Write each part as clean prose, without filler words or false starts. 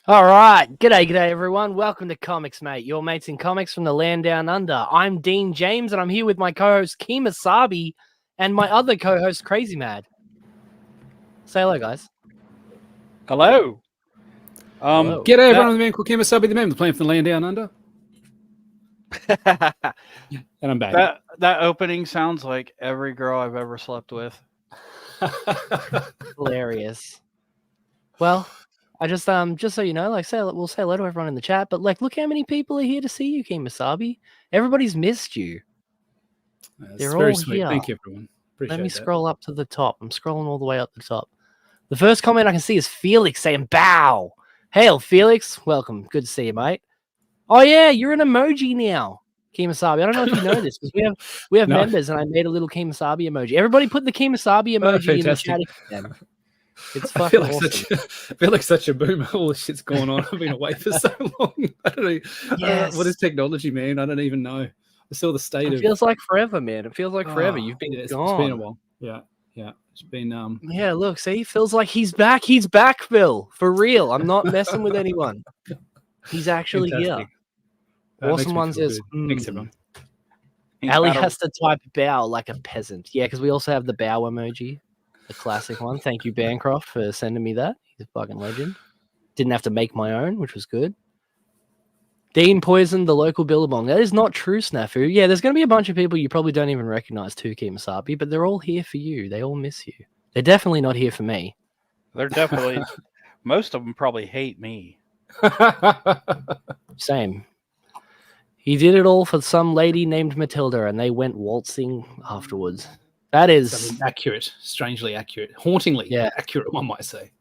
All right. G'day everyone. Welcome to ComicsMATE, your mates in comics from the land down under. I'm Dean James, and I'm here with my co-host KEMOSABE and my other co-host Crazy Mad. Say hello, guys. Hello. Hello. G'day everyone, I'm the man called KEMOSABE, the man with the plan from the land down under. And I'm back. That opening sounds like every girl I've ever slept with. Hilarious. Well, I just so you know, we'll say hello to everyone in the chat, but look how many people are here to see you, KEMOSABE. Everybody's missed you. They're very all sweet. Here. Thank you, everyone. Appreciate Let me scroll up to the top. I'm scrolling all the way up the top. The first comment I can see is Felix saying bow. Hail, Felix. Welcome. Good to see you, mate. Oh, yeah, you're an emoji now, KEMOSABE. I don't know if you know this, because we have members, and I made a little KEMOSABE emoji. Everybody put the KEMOSABE emoji in the chat again. It's fucking awesome. I feel like such a boomer. All this shit's going on. I've been away for so long. I don't know. What is technology, man? I don't even know. I saw the state of it. Feels like forever, man. It feels like forever. You've been gone. It's been a while. Yeah. It's been Yeah, look, see, feels like he's back. He's back, Phil. For real. I'm not messing with anyone. He's actually here. Awesome one says, Thanks, everyone. Ali has to type bow like a peasant. Yeah, because we also have the bow emoji. The classic one. Thank you, Bancroft, for sending me that. He's a fucking legend. Didn't have to make my own, which was good. Dean poisoned the local Billabong. That is not true, Snafu. Yeah, there's going to be a bunch of people you probably don't even recognize too, KEMOSABE, but they're all here for you. They all miss you. They're definitely not here for me. They're definitely... most of them probably hate me. Same. He did it all for some lady named Matilda, and they went waltzing afterwards. That is accurate, strangely accurate, hauntingly accurate, one might say.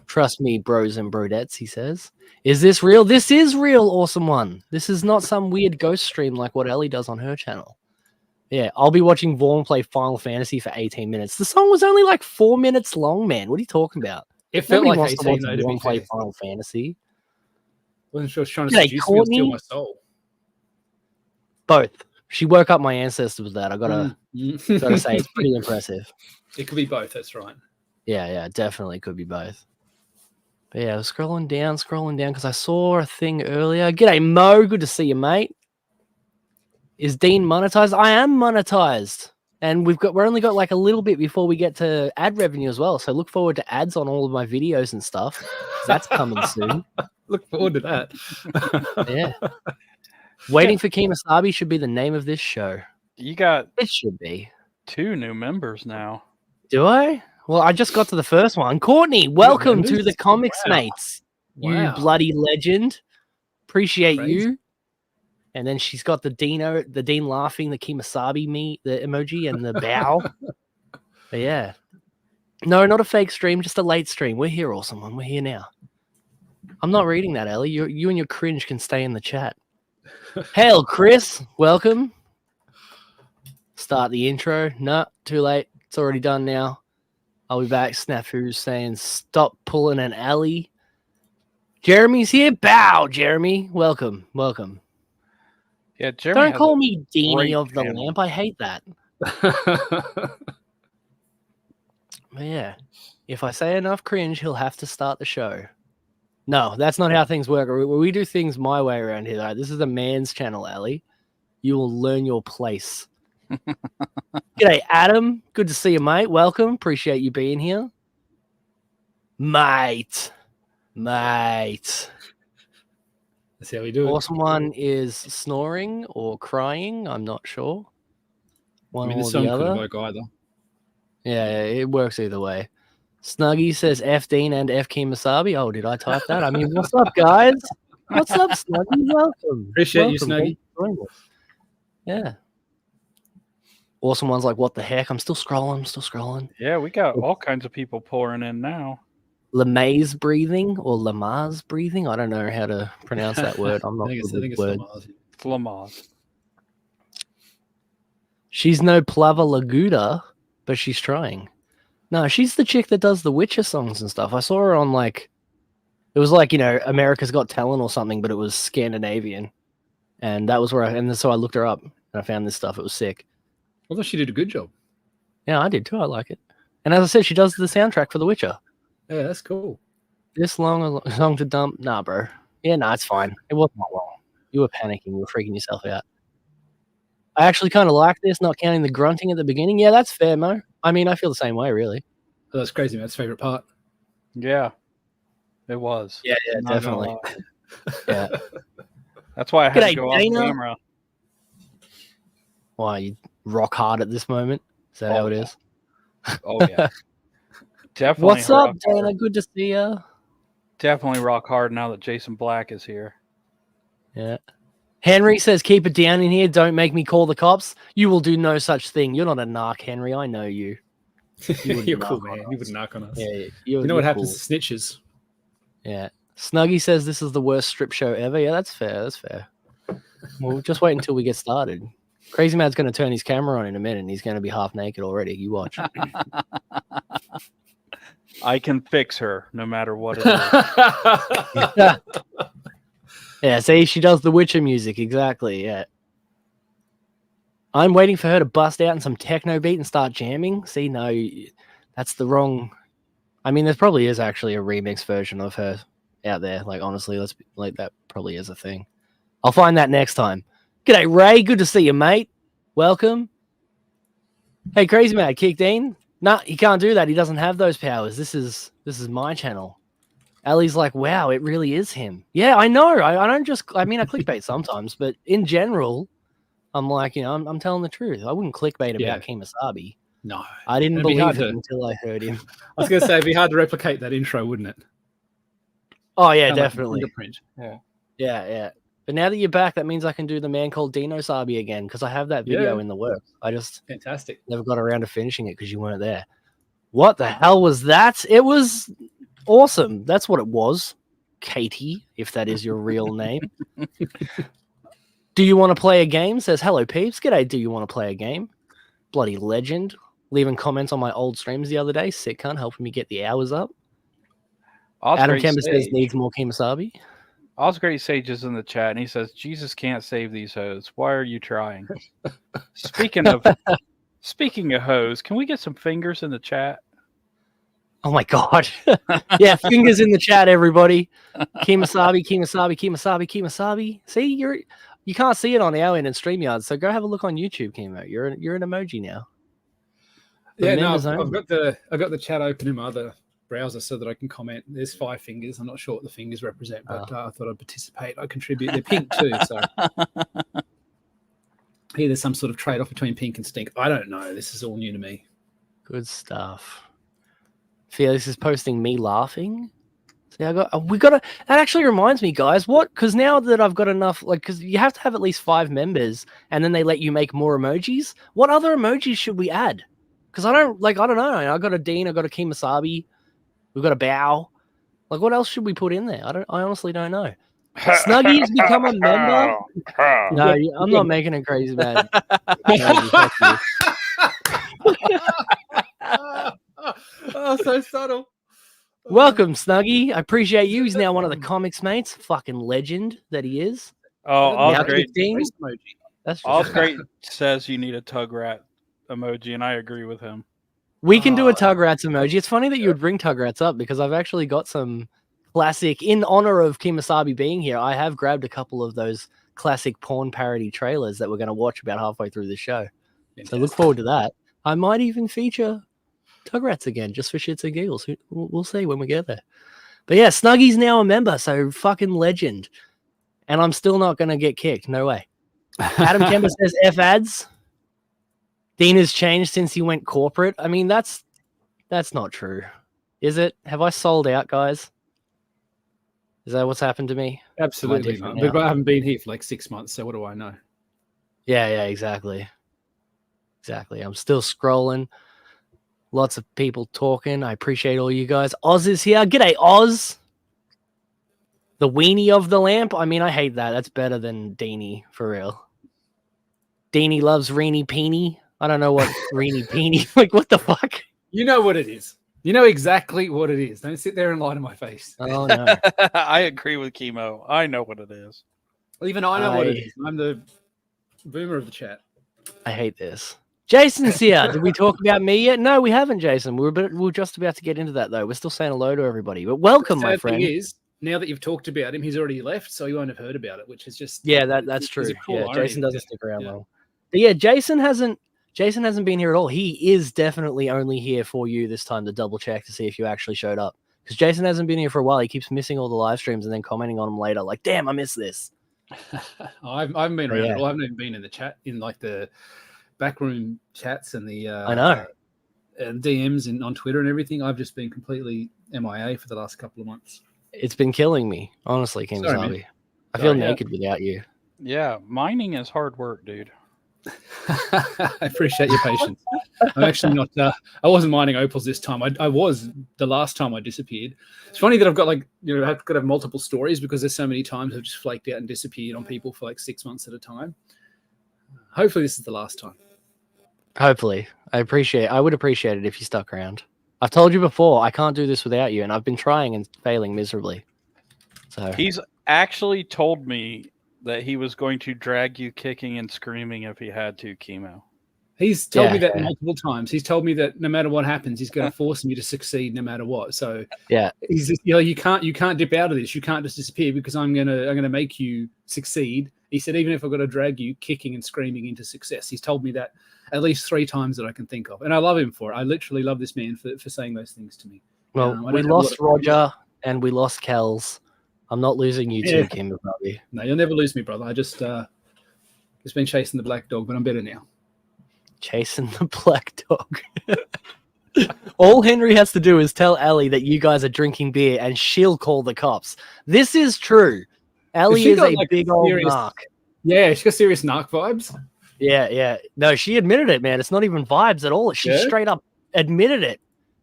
Trust me, bros and brodettes, he says. Is this real? This is real, awesome one. This is not some weird ghost stream like what Ellie does on her channel. Yeah, I'll be watching Vaughn play Final Fantasy for 18 minutes. The song was only like 4 minutes long, man. What are you talking about? It felt like 18, though, to Vaughn play Final Fantasy. Wasn't sure I was trying to seduce me or steal my soul. Both. She woke up my ancestors with that. I gotta say, it's pretty impressive. It could be both. That's right. Yeah, definitely could be both. But yeah, I was scrolling down because I saw a thing earlier. G'day, Mo. Good to see you, mate. Is Dean monetized? I am monetized, and we're only got like a little bit before we get to ad revenue as well. So look forward to ads on all of my videos and stuff. That's coming soon. Look forward to that. Yeah. Waiting for KEMOSABE should be the name of this show. You got... It should be. 2 new members now. Do I? Well, I just got to the first one. Courtney, welcome to the ComicsMates. Wow. You bloody legend. Appreciate you. And then she's got the Dean laughing, the KEMOSABE the emoji, and the bow. But yeah. No, not a fake stream, just a late stream. We're here, awesome one. We're here now. I'm not reading that, Ellie. You and your cringe can stay in the chat. Hail, Chris. Welcome. Start the intro. No, too late. It's already done now. I'll be back. Snafu's saying, stop pulling an alley. Jeremy's here. Bow, Jeremy. Welcome. Yeah, Jeremy. Don't call me Deanie of the Lamp. I hate that. But yeah. If I say enough cringe, he'll have to start the show. No, that's not how things work. We do things my way around here, though. This is a man's channel, Ali. You will learn your place. G'day, Adam. Good to see you, mate. Welcome. Appreciate you being here. Mate. That's how we do it. Awesome one is snoring or crying. I'm not sure. One or the other. Could work either. Yeah, it works either way. Snuggy says F Dean and F KEMOSABE. Oh, did I type that? I mean, what's up, guys? What's up, Snuggy? Welcome. Appreciate you, Snuggy. Yeah. Awesome ones like, what the heck? I'm still scrolling. Yeah, we got all kinds of people pouring in now. Lemay's breathing or Lamar's breathing. I don't know how to pronounce that word. I'm not I think it's Lamar's. It's Lamar's. She's no Plava Laguda, but she's trying. No, she's the chick that does the Witcher songs and stuff. I saw her on it was like, America's Got Talent or something, but it was Scandinavian. And that was where so I looked her up and I found this stuff. It was sick. I thought she did a good job. Yeah, I did too. I like it. And as I said, she does the soundtrack for The Witcher. Yeah, that's cool. This long to dump? Nah, bro. Yeah, nah, it's fine. It wasn't that long. You were panicking. You were freaking yourself out. I actually kind of like this, not counting the grunting at the beginning. Yeah, that's fair, Mo. I mean, I feel the same way, really. Oh, that's crazy, Matt's favorite part. Yeah, it was. Yeah, definitely. Yeah. That's why I had to go off camera. Why, you rock hard at this moment? Is that how it is? Oh, yeah. Definitely. What's up, Dana? Good to see you. Definitely rock hard now that Jason Black is here. Yeah. Henry says, keep it down in here. Don't make me call the cops. You will do no such thing. You're not a narc, Henry. I know you. You're cool, man. You wouldn't knock on us. Yeah, you know what happens to snitches. Yeah. Snuggy says this is the worst strip show ever. Yeah, that's fair. That's fair. We'll just wait until we get started. Crazy Mad's going to turn his camera on in a minute and he's going to be half naked already. You watch. I can fix her no matter what it is. Yeah, see, she does the Witcher music. Exactly. Yeah. I'm waiting for her to bust out in some techno beat and start jamming. See, no, that's the wrong. I mean, there probably is actually a remix version of her out there. Like, honestly, that probably is a thing. I'll find that next time. G'day, Ray. Good to see you, mate. Welcome. Hey, Crazy Mad, kicked in? Nah, he can't do that. He doesn't have those powers. This is my channel. Ali's like, wow, it really is him. Yeah, I know. I don't just. I mean, I clickbait sometimes, but in general, I'm like, I'm telling the truth. I wouldn't clickbait about KEMOSABE. No, I didn't believe it until I heard him. I was going to say, it'd be hard to replicate that intro, wouldn't it? Oh yeah, definitely. Like Yeah. But now that you're back, that means I can do the man called KEMOSABE again because I have that video in the works. I just fantastic. Never got around to finishing it because you weren't there. What the hell was that? It was awesome. That's what it was. Katie, if that is your real name. Do you want to play a game? Says, hello, peeps. G'day, do you want to play a game? Bloody legend. Leaving comments on my old streams the other day. Sick cunt, helping me get the hours up. Adam Kemba says, needs more KEMOSABE. Osgreat Sage is in the chat, and he says, Jesus can't save these hoes. Why are you trying? Speaking of hoes, can we get some fingers in the chat? Oh my god. Yeah, fingers in the chat, everybody. KEMOSABE. See, you can't see it on our end in StreamYard, so go have a look on YouTube, Kemo. You're an emoji now. Yeah, no, I've got the chat open in my other browser so that I can comment. There's 5 fingers. I'm not sure what the fingers represent, but I thought I'd participate. I contribute. They're pink too, so here there's some sort of trade-off between pink and stink. I don't know. This is all new to me. Good stuff. Felix is posting me laughing. See, that actually reminds me, guys. Because now that I've got enough, because you have to have at least 5 members, and then they let you make more emojis. What other emojis should we add? Because I don't know. I got a Dean. I got a KEMOSABE. We've got a bow. Like, what else should we put in there? I honestly don't know. Snuggy has become a member. No, I'm not making it crazy, man. Oh, so subtle. Welcome, Snuggy. I appreciate you. He's now one of the comics mates. Fucking legend that he is. Oh, Osgreat says you need a tug rat emoji, and I agree with him. We can do a Tugrats emoji. It's funny that you would bring Tugrats up because I've actually got some classic, in honor of KEMOSABE being here, I have grabbed a couple of those classic porn parody trailers that we're going to watch about halfway through the show. So look forward to that. I might even feature Tugrats again, just for shits and giggles. We'll see when we get there. But yeah, Snuggy's now a member, so fucking legend. And I'm still not going to get kicked. No way. Adam Kemba says F ads. Dean has changed since he went corporate. I mean, that's not true. Is it? Have I sold out, guys? Is that what's happened to me? Absolutely not. But I haven't been here for like 6 months, so what do I know? Yeah, exactly. I'm still scrolling. Lots of people talking. I appreciate all you guys. Oz is here. G'day, Oz. The weenie of the lamp. I mean, I hate that. That's better than Deanie, for real. Deanie loves Reenie Peenie. I don't know what Reenie Peenie. Like, what the fuck? You know what it is. You know exactly what it is. Don't sit there and lie to my face. Oh, no. I agree with Chemo. I know what it is. Even I know what it is. I'm the boomer of the chat. I hate this. Jason's here. Did we talk about me yet? No, we haven't, Jason. We're just about to get into that, though. We're still saying hello to everybody. But welcome, my friend. The thing is, now that you've talked about him, he's already left, so he won't have heard about it, which is just... Yeah, that's true. Yeah, Jason doesn't stick around long. But yeah, Jason hasn't been here at all. He is definitely only here for you this time to double check to see if you actually showed up. Because Jason hasn't been here for a while. He keeps missing all the live streams and then commenting on them later, like, damn, I missed this. I haven't been around at all. I haven't even been in the chat, in like the backroom chats and the I know. And DMs on Twitter and everything. I've just been completely MIA for the last couple of months. It's been killing me, honestly, KEMOSABE. I feel naked without you. Yeah, mining is hard work, dude. I appreciate your patience. I'm actually not. I wasn't mining opals this time. I was the last time I disappeared. It's funny that I've got I've got to have multiple stories because there's so many times I've just flaked out and disappeared on people for like 6 months at a time. Hopefully, this is the last time. Hopefully, I would appreciate it if you stuck around. I've told you before, I can't do this without you, and I've been trying and failing miserably. So he's actually told me that he was going to drag you kicking and screaming if he had to, Chemo. He's told me that multiple times. He's told me that no matter what happens, he's going to force me to succeed no matter what. So he's just, you can't dip out of this. You can't just disappear because I'm gonna make you succeed. He said even if I've got to drag you kicking and screaming into success. He's told me that at least 3 times that I can think of, and I love him for it. I literally love this man for saying those things to me. Well, we lost Roger and we lost Kells. I'm not losing you too, KEMOSABE. No, you'll never lose me, brother. I just been chasing the black dog, but I'm better now. Chasing the black dog. All Henry has to do is tell Ellie that you guys are drinking beer and she'll call the cops. This is true. Ellie is a big old narc. Yeah, she got serious narc vibes. Yeah. No, she admitted it, man. It's not even vibes at all. She straight up admitted it.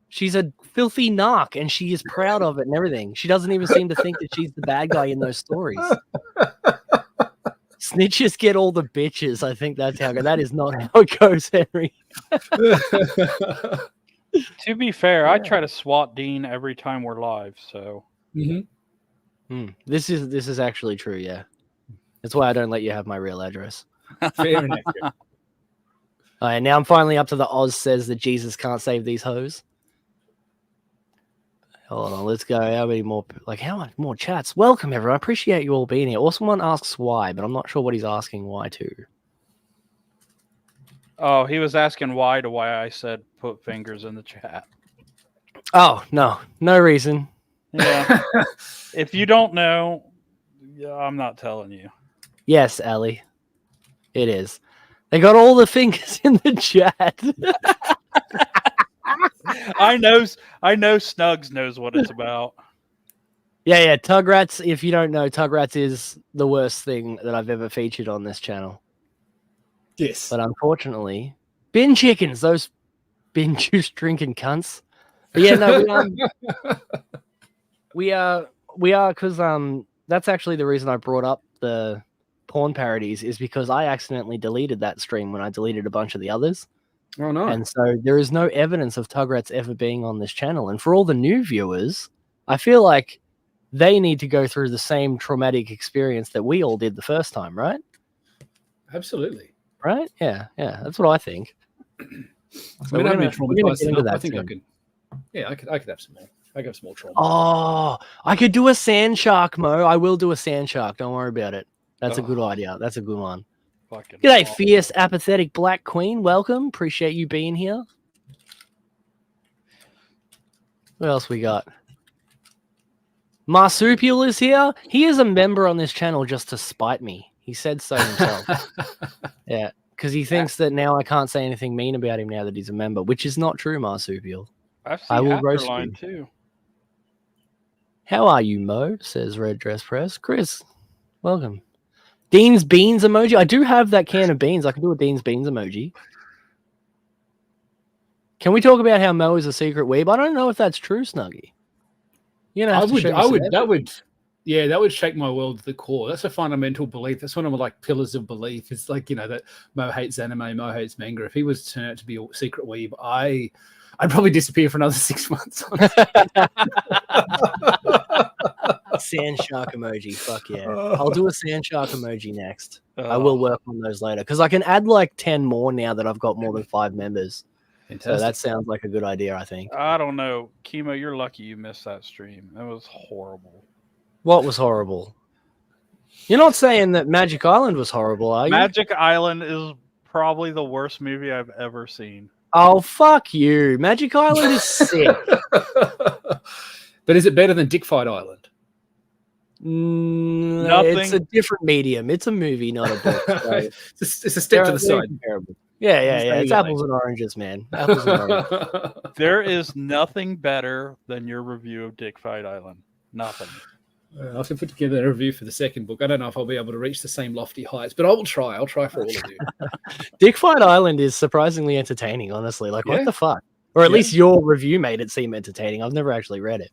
She's a filthy narc and she is proud of it and everything. She doesn't even seem to think that she's the bad guy in those stories. Snitches get all the bitches. I think that's how that is not how it goes, Henry. To be fair, I try to SWAT Dean every time we're live, so this is actually true, yeah. That's why I don't let you have my real address. Fair enough. All right, now I'm finally up to the Oz says that Jesus can't save these hoes. Hold on, let's go. How much more chats? Welcome, everyone. I appreciate you all being here. Or someone asks why, but I'm not sure what he's asking why to. Oh, he was asking why I said put fingers in the chat. Oh, no reason. Yeah. If you don't know, I'm not telling you. Yes, Ellie. It is. They got all the fingers in the chat. I know Snugs knows what it's about. Yeah. Tugrats, if you don't know, Tugrats is the worst thing that I've ever featured on this channel. Yes. But unfortunately, bin chickens, those bin juice drinking cunts. But yeah, no, we are because that's actually the reason I brought up the porn parodies is because I accidentally deleted that stream when I deleted a bunch of the others. Oh no. And so there is no evidence of Tugrats ever being on this channel. And for all the new viewers, I feel like they need to go through the same traumatic experience that we all did the first time, right? Absolutely. Right? Yeah. That's what I think. So I think I could. Yeah, I could have some more. I could have some more trauma. Oh, I could do a sand shark, Mo. I will do a sand shark. Don't worry about it. That's a good idea. That's a good one. G'day, fierce, apathetic Black Queen. Welcome. Appreciate you being here. What else we got? Marsupial is here. He is a member on this channel just to spite me. He said so himself. Yeah, because he thinks that now I can't say anything mean about him now that he's a member, which is not true, Marsupial. I will roast you too. How are you, Mo? Says Red Dress Press. Chris, welcome. Dean's Beans emoji. I do have that can of beans. I can do a Dean's Beans emoji. Can we talk about how Mo is a secret weeb? I don't know if that's true, Snuggie. You know, that would shake my world to the core. That's a fundamental belief. That's one of my like pillars of belief. It's like, you know, that Mo hates anime, Mo hates manga. If he was to turn out to be a secret weeb, I'd probably disappear for another 6 months. Sand shark emoji. Fuck yeah. I'll do a sand shark emoji next. I will work on those later because I can add like 10 more now that I've got more than 5 members. Fantastic. So that sounds like a good idea, I think. I don't know. Chemo, you're lucky you missed that stream. That was horrible. What was horrible? You're not saying that Magic Island was horrible, are you? Magic Island is probably the worst movie I've ever seen. Oh, fuck you. Magic Island is sick. But is it better than Dick Fight Island? Nothing. It's a different medium. It's a movie, not a book. So it's a step to the side. Comparable. Yeah. It's apples and oranges, man. Apples and oranges. There is nothing better than your review of Dick Fight Island. Nothing. I can put together a review for the second book. I don't know if I'll be able to reach the same lofty heights, but I will try. I'll try for all of you. Dick Fight Island is surprisingly entertaining, honestly. Like, what the fuck? Or at least your review made it seem entertaining. I've never actually read it.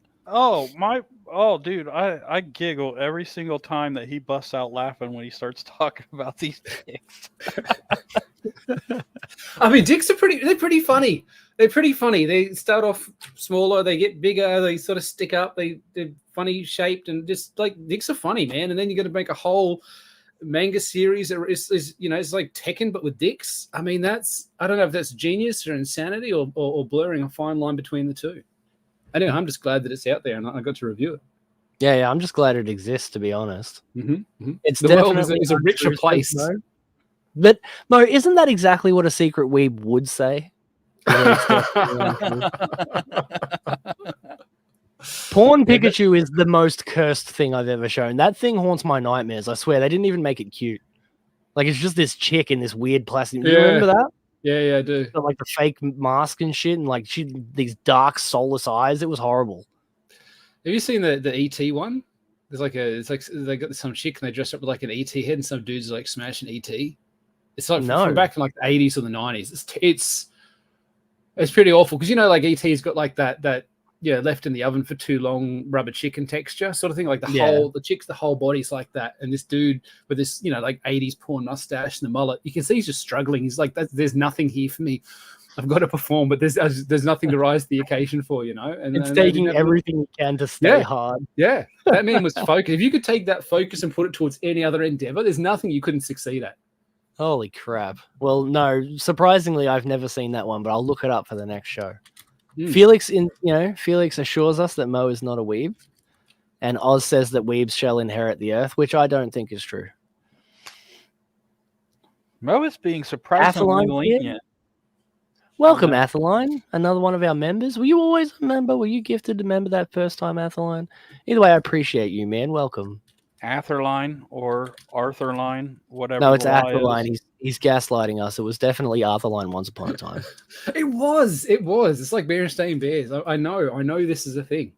Dude, I giggle every single time that he busts out laughing when he starts talking about these dicks. I mean, dicks are pretty funny. They're pretty funny. They start off smaller, they get bigger, they sort of stick up, they're funny shaped, and just like dicks are funny, man. And then you're gonna make a whole manga series it's like Tekken but with dicks. I mean, I don't know if that's genius or insanity or blurring a fine line between the two. Anyway, I'm just glad that it's out there and I got to review it. Yeah, I'm just glad it exists, to be honest. Mm-hmm. It's the definitely world is a richer place. But Mo, isn't that exactly what a secret weeb would say? Porn Pikachu is the most cursed thing I've ever shown. That thing haunts my nightmares. I swear, they didn't even make it cute. Like, it's just this chick in this weird plastic. You remember that? Yeah, I do. Got, like, the fake mask and shit, and like these dark, soulless eyes. It was horrible. Have you seen the ET one? It's like they got some chick and they dress up with like an ET head, and some dudes like smashing ET. It's like from back in like the 80s or the 90s. It's pretty awful because like ET's got like that left in the oven for too long rubber chicken texture sort of thing. Like the whole body's like that, and this dude with this like 80s porn mustache and the mullet, you can see he's just struggling. He's like, there's nothing here for me. I've got to perform, but there's nothing to rise to the occasion for, And it's taking everything you can to stay hard. Yeah, that man was focused. If you could take that focus and put it towards any other endeavor, there's nothing you couldn't succeed at. Holy crap. Well, no, surprisingly, I've never seen that one, but I'll look it up for the next show. Felix assures us that Mo is not a weeb, and Oz says that weebs shall inherit the earth, which I don't think is true. Mo is being surprisingly lenient. Welcome, Atheline, another one of our members. Were you always a member? Were you gifted to member that first time, Atheline? Either way, I appreciate you, man. Welcome. Atherline or Arthurline, whatever. No, it's Atherline. He's gaslighting us. It was definitely Arthurline once upon a time. It was. It's like Berenstain Bears. I know this is a thing.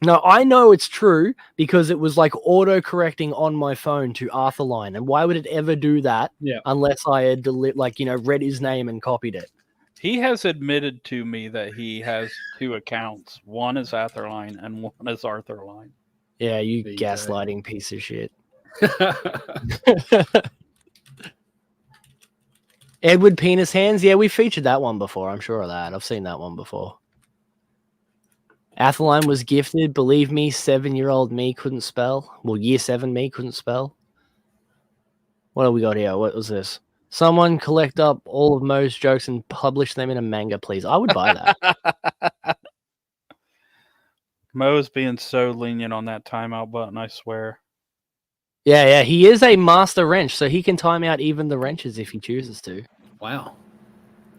No, I know it's true because it was like auto-correcting on my phone to Arthurline. And why would it ever do that unless I had read his name and copied it? He has admitted to me that he has 2 accounts. One is Atherline and one is Arthurline. Yeah, you gaslighting piece of shit. Edward Penis Hands. Yeah, we featured that one before. I'm sure of that. I've seen that one before. Atheline was gifted. Believe me, 7-year-old me couldn't spell. Well, year 7 me couldn't spell. What have we got here? What was this? Someone collect up all of Mo's jokes and publish them in a manga, please. I would buy that. Mo is being so lenient on that timeout button, I swear. Yeah, he is a master wrench, so he can time out even the wrenches if he chooses to. Wow.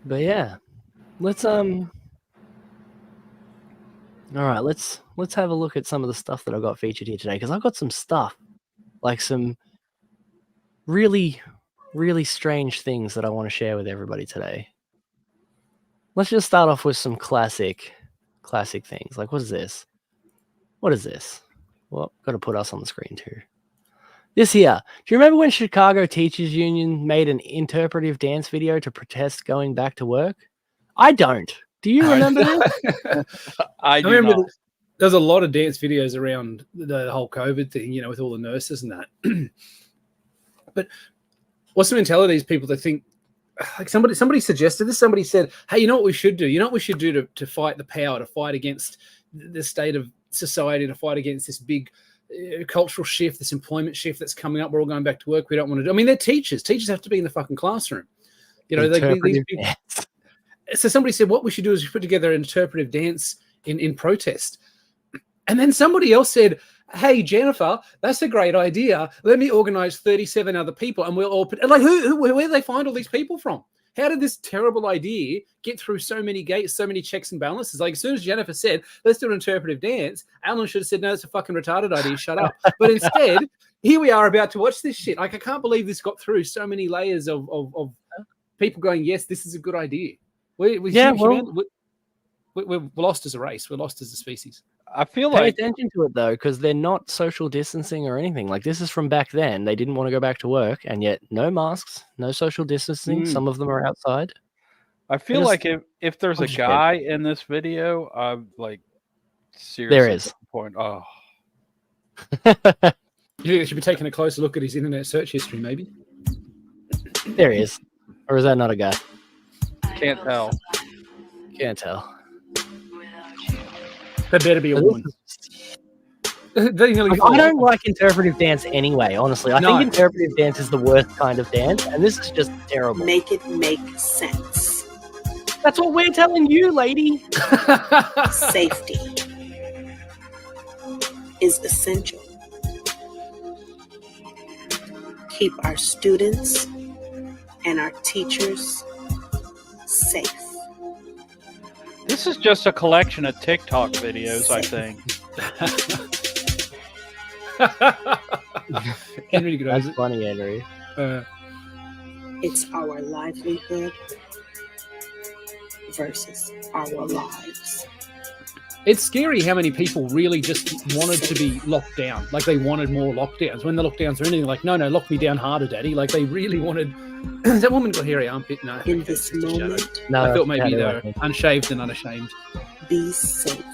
But yeah, let's all right, let's have a look at some of the stuff that I got featured here today, because I've got some stuff, like some really, really strange things that I want to share with everybody today. Let's just start off with some classic things. Like, what is this? What is this? Well, got to put us on the screen too. This here. Do you remember when Chicago Teachers Union made an interpretive dance video to protest going back to work? I don't. Do you remember that? I remember not. There's a lot of dance videos around the whole COVID thing, with all the nurses and that. But what's the mentality of these people that think, like somebody suggested this, somebody said, hey, you know what we should do? You know what we should do to fight the power, to fight against the state of society, to fight against this big cultural shift, this employment shift that's coming up. We're all going back to work. We don't want to do. I mean, they're teachers. Teachers have to be in the fucking classroom. You know, these people. So somebody said what we should do is put together an interpretive dance in protest. And then somebody else said, hey, Jennifer, that's a great idea. Let me organize 37 other people and we'll all put, like, where do they find all these people from? How did this terrible idea get through so many gates, so many checks and balances? Like, as soon as Jennifer said, let's do an interpretive dance, Alan should have said, no, it's a fucking retarded idea. Shut up. But instead, here we are about to watch this shit. Like, I can't believe this got through so many layers of people going, yes, this is a good idea. We're lost as a race. We're lost as a species. I feel Pay like attention to it though, because they're not social distancing or anything. Like this is from back then. They didn't want to go back to work, and yet no masks, no social distancing. Some of them are outside. I feel like if there's a guy in this video, I'm like seriously there is. Point. Oh, you think they should be taking a closer look at his internet search history, maybe? There he is, or is that not a guy? Can't tell. Can't tell. There better be a woman. I don't like interpretive dance anyway, honestly. I think interpretive dance is the worst kind of dance, and this is just terrible. Make it make sense. That's what we're telling you, lady. Safety is essential. Keep our students and our teachers safe. This is just a collection of TikTok videos, I think. Henry, that's funny, Henry. It's our livelihood versus our lives. It's scary how many people really just wanted to be locked down. Like they wanted more lockdowns. When the lockdowns are anything, like, no, lock me down harder, daddy. Like they really wanted... Has that woman got hairy armpit? No. In this moment, no, I thought maybe they were unshaved and unashamed. Be safe.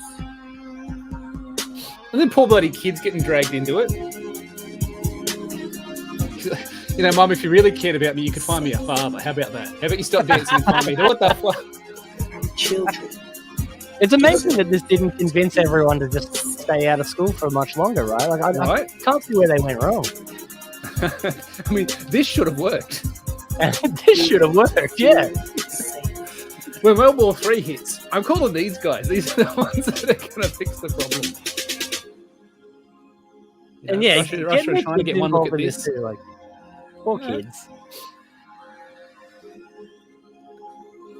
And then poor bloody kids getting dragged into it. You know, Mum, if you really cared about me, you could find me a father. How about that? How about you stop dancing and find me? What the fuck? Our children. It's amazing that this didn't convince everyone to just stay out of school for much longer, right? Like I can't see where they went wrong. I mean, this should have worked. This should have worked, yeah. When World War III hits, I'm calling these guys. These are the ones that are going to fix the problem. You know, Russia trying to get one look at this. Too, like, poor kids.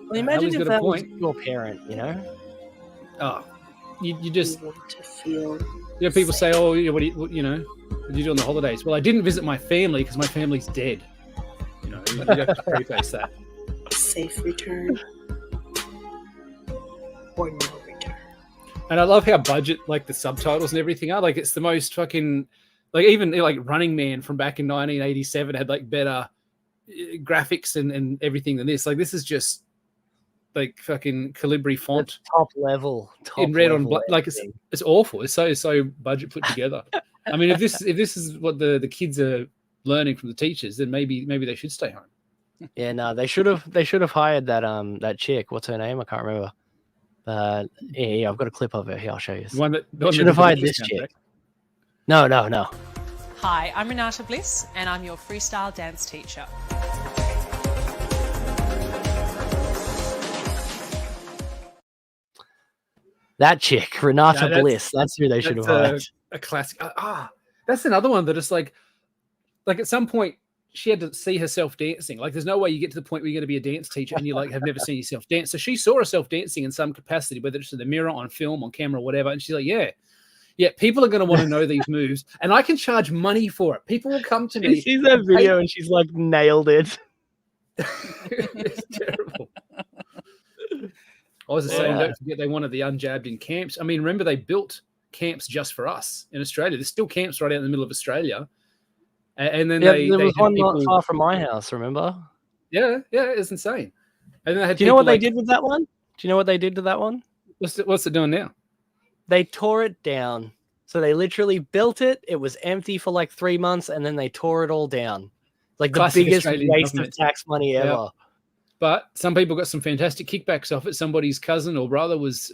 Well, imagine if that was your parent, you know? Oh, you just... You want to feel people say, oh, what do you do on the holidays? Well, I didn't visit my family because my family's dead. You know, you have to preface that. Safe return or no return. And I love how budget, like the subtitles and everything are. Like it's the most fucking, like even like Running Man from back in 1987 had like better graphics and everything than this. Like this is just like fucking Calibri font, top level, in red on black. Like it's awful. It's so budget put together. I mean, if this is what the kids are learning from the teachers, then maybe they should stay home. Yeah, no, they should have hired that chick. What's her name? I can't remember. But yeah, I've got a clip of her here. I'll show you. They should have hired this chick. No. Hi, I'm Renata Bliss, and I'm your freestyle dance teacher. That chick, Renata Bliss. That's who they should have hired. A classic. That's another one that is like at some point she had to see herself dancing. Like there's no way you get to the point where you're going to be a dance teacher and you like have never seen yourself dance. So she saw herself dancing in some capacity, whether it's in the mirror, on film, on camera, whatever. And she's like, yeah, people are going to want to know these moves, and I can charge money for it. People will come to me. She sees that video and she's like, nailed it. It's terrible. I was saying, don't forget they wanted the unjabbed in camps. I mean, remember they built camps just for us in Australia. There's still camps right out in the middle of Australia. And then there was one not far from my house, remember? Yeah, it's insane. And then they had Do you know what they did with that one? Do you know what they did to that one? What's it doing now? They tore it down. So they literally built it. It was empty for like 3 months, and then they tore it all down. Like the biggest waste of tax money ever. Yeah. But some people got some fantastic kickbacks off it. Somebody's cousin or brother was,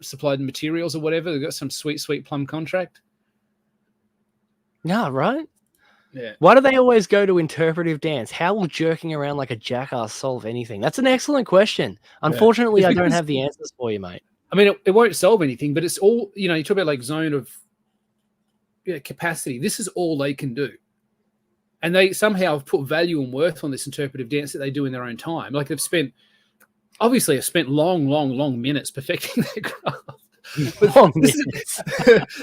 supplied materials or whatever. They got some sweet plum contract. Yeah, right? Yeah. Why do they always go to interpretive dance? How will jerking around like a jackass solve anything? That's an excellent question. Unfortunately, I don't have the answers for you, mate. I mean, it won't solve anything, but it's all, you know, you talk about like zone of capacity. This is all they can do. And they somehow have put value and worth on this interpretive dance that they do in their own time. Like they've spent long minutes perfecting their craft. This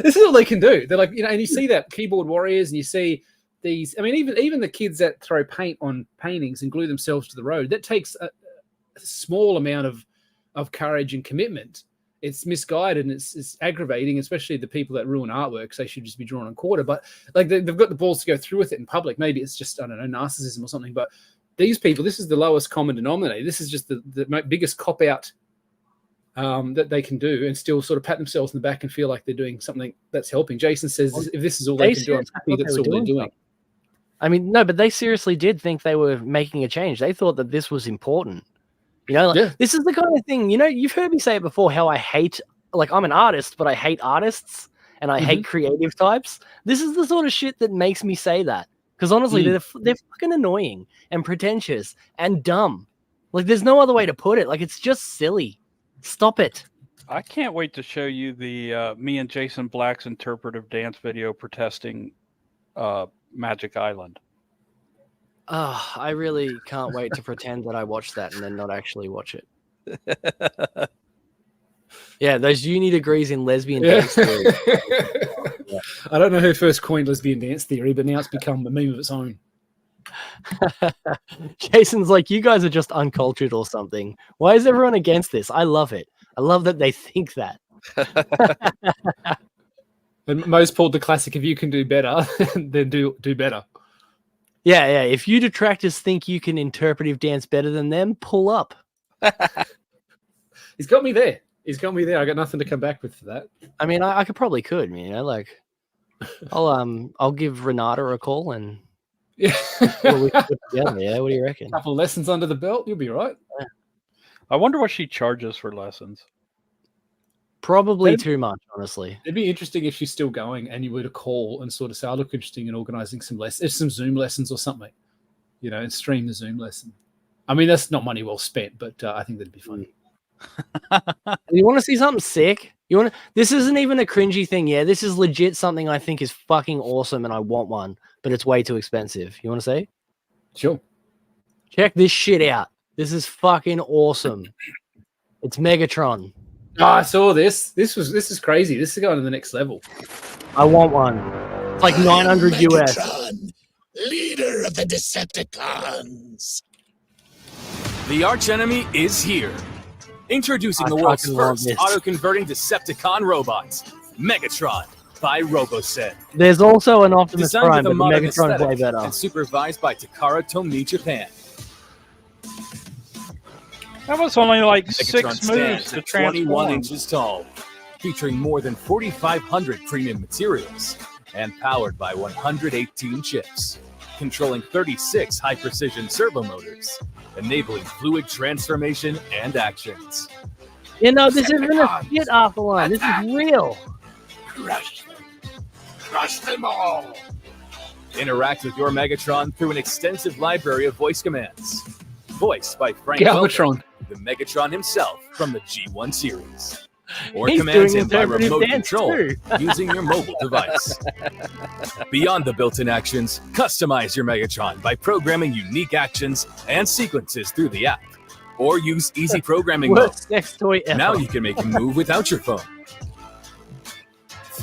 is all they can do. They're like, you know, and you see that keyboard warriors and you see these, I mean, even the kids that throw paint on paintings and glue themselves to the road, that takes a small amount of courage and commitment. It's misguided and it's aggravating, especially the people that ruin artworks. They should just be drawn on quarter. But like they've got the balls to go through with it in public. Maybe it's just, I don't know, narcissism or something. But these people, this is the lowest common denominator. This is just the biggest cop out that they can do, and still sort of pat themselves in the back and feel like they're doing something that's helping. Jason says, if this is all they can do, I'm happy that's all they're doing. I mean, no, but they seriously did think they were making a change. They thought that this was important. You know, like, this is the kind of thing, you know, you've heard me say it before, how I hate, like, I'm an artist, but I hate artists and I hate creative types. This is the sort of shit that makes me say that. Because honestly, they're fucking annoying and pretentious and dumb. Like, there's no other way to put it. Like, it's just silly. Stop it. I can't wait to show you the me and Jason Black's interpretive dance video protesting Magic Island. I really can't wait to pretend that I watched that and then not actually watch it. Yeah, those uni degrees in lesbian dance theory. I don't know who first coined lesbian dance theory, but now it's become a meme of its own. Jason's like, you guys are just uncultured or something. Why is everyone against this? I love it. I love that they think that. And Mo's pulled the classic, if you can do better, then do better. Yeah. If you detractors think you can interpretive dance better than them, pull up. He's got me there. I got nothing to come back with for that. I mean, I could, you know, like, I'll give Renata a call and yeah, we'll put it together. Yeah, what do you reckon? A couple of lessons under the belt, you'll be right. Yeah. I wonder what she charges for lessons. Probably too much, honestly. It'd be interesting if she's still going and you were to call and sort of say, I look interesting in organizing some Zoom lessons or something, you know, and stream the Zoom lesson. I mean, that's not money well spent, but I think that'd be funny. You want to see something sick? This isn't even a cringy thing. Yeah, this is legit something I think is fucking awesome and I want one, but it's way too expensive. You want to see? Sure. Check this shit out. This is fucking awesome. It's Megatron. Oh, I saw this. This is crazy. This is going to the next level. I want one. It's like 900 US. Megatron, leader of the Decepticons. The archenemy is here. Introducing the world's first auto-converting Decepticon robots, Megatron by RoboSed. There's also an Optimus Prime, but modern Megatron's way better. And supervised by Takara Tomy Japan. That was only like Megatron 6 moves to transform. 21 inches tall, featuring more than 4,500 premium materials, and powered by 118 chips, controlling 36 high-precision servo motors, enabling fluid transformation and actions. You know, this isn't a shit off the line. This is real. Crush them. Crush them all. Interact with your Megatron through an extensive library of voice commands. Voiced by Frank Galvatron, the Megatron himself from the G1 series. Or He's commands doing him by interpretive remote dance control too. using your mobile device. Beyond the built-in actions, customize your Megatron by programming unique actions and sequences through the app. Or use easy programming mode. Worst sex toy ever. Now you can make him move without your phone.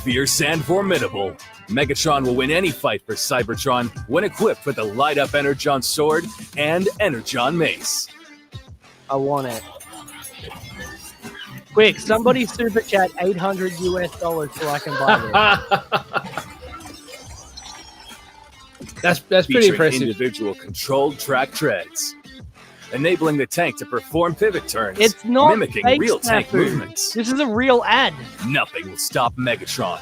Fierce and formidable, Megatron will win any fight for Cybertron when equipped with the light-up Energon sword and Energon mace. I want it. Quick, somebody super chat $800 US so I can buy this. That's pretty Featuring impressive. Individual controlled track treads, enabling the tank to perform pivot turns, It's not mimicking fake real tank snafu. movements. This is a real ad. Nothing will stop Megatron.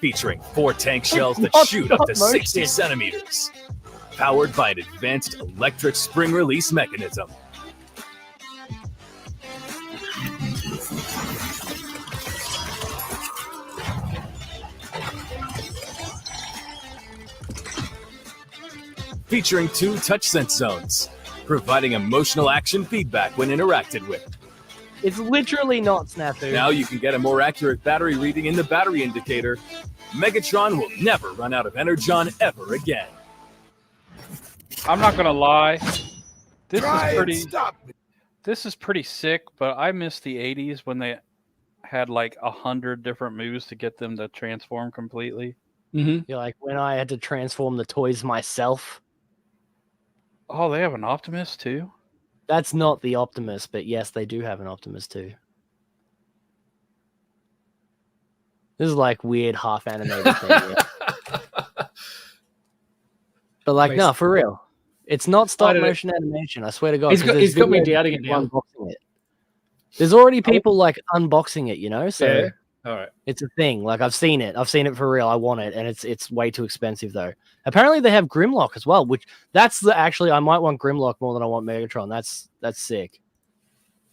Featuring 4 tank shells that not shoot up to stop 60 motion. centimeters. Powered by an advanced electric spring release mechanism. featuring 2 touch sense zones, providing emotional action feedback when interacted with. It's literally not Snafu. Now you can get a more accurate battery reading in the battery indicator. Megatron will never run out of Energon ever again. I'm not gonna lie. This Try is and pretty. stop me. This is pretty sick, but I miss the '80s when they had like 100 different moves to get them to transform completely. Mm-hmm. You're like when I had to transform the toys myself. Oh, they have an Optimus too. That's not the Optimus, but yes, they do have an Optimus too. This is like weird half animated thing. Yeah. But like, no, for real. It's not stop motion animation. I swear to God. He's got me doubting it now. Unboxing it. There's already people like unboxing it, you know? So yeah. All right. It's a thing. Like I've seen it. I've seen it for real. I want it. And it's way too expensive though. Apparently they have Grimlock as well, which that's actually I might want Grimlock more than I want Megatron. That's sick.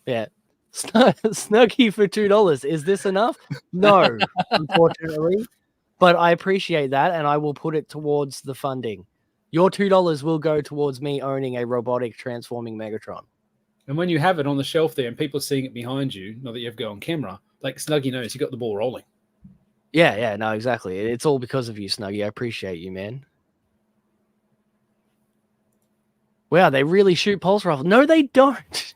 Yeah. Snuggie for $2. Is this enough? No, unfortunately. But I appreciate that and I will put it towards the funding. Your $2 will go towards me owning a robotic transforming Megatron. And when you have it on the shelf there and people are seeing it behind you, not that you have to go on camera, like Snuggie knows you got the ball rolling. Yeah, no, exactly. It's all because of you, Snuggie. I appreciate you, man. Wow, they really shoot pulse rifles. No, they don't.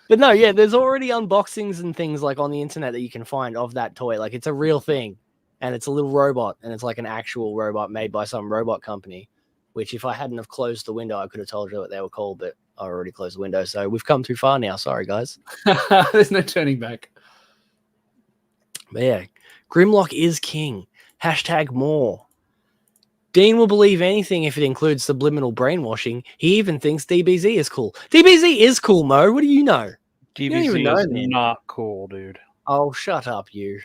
But no, yeah, there's already unboxings and things like on the internet that you can find of that toy. Like it's a real thing. And it's a little robot, and it's like an actual robot made by some robot company, which if I hadn't have closed the window, I could have told you what they were called, but I already closed the window. So we've come too far now. Sorry, guys. There's no turning back. But yeah, Grimlock is king. # more. Dean will believe anything if it includes subliminal brainwashing. He even thinks DBZ is cool. DBZ is cool, Mo. What do you know? DBZ is not cool, dude. Oh, shut up, you.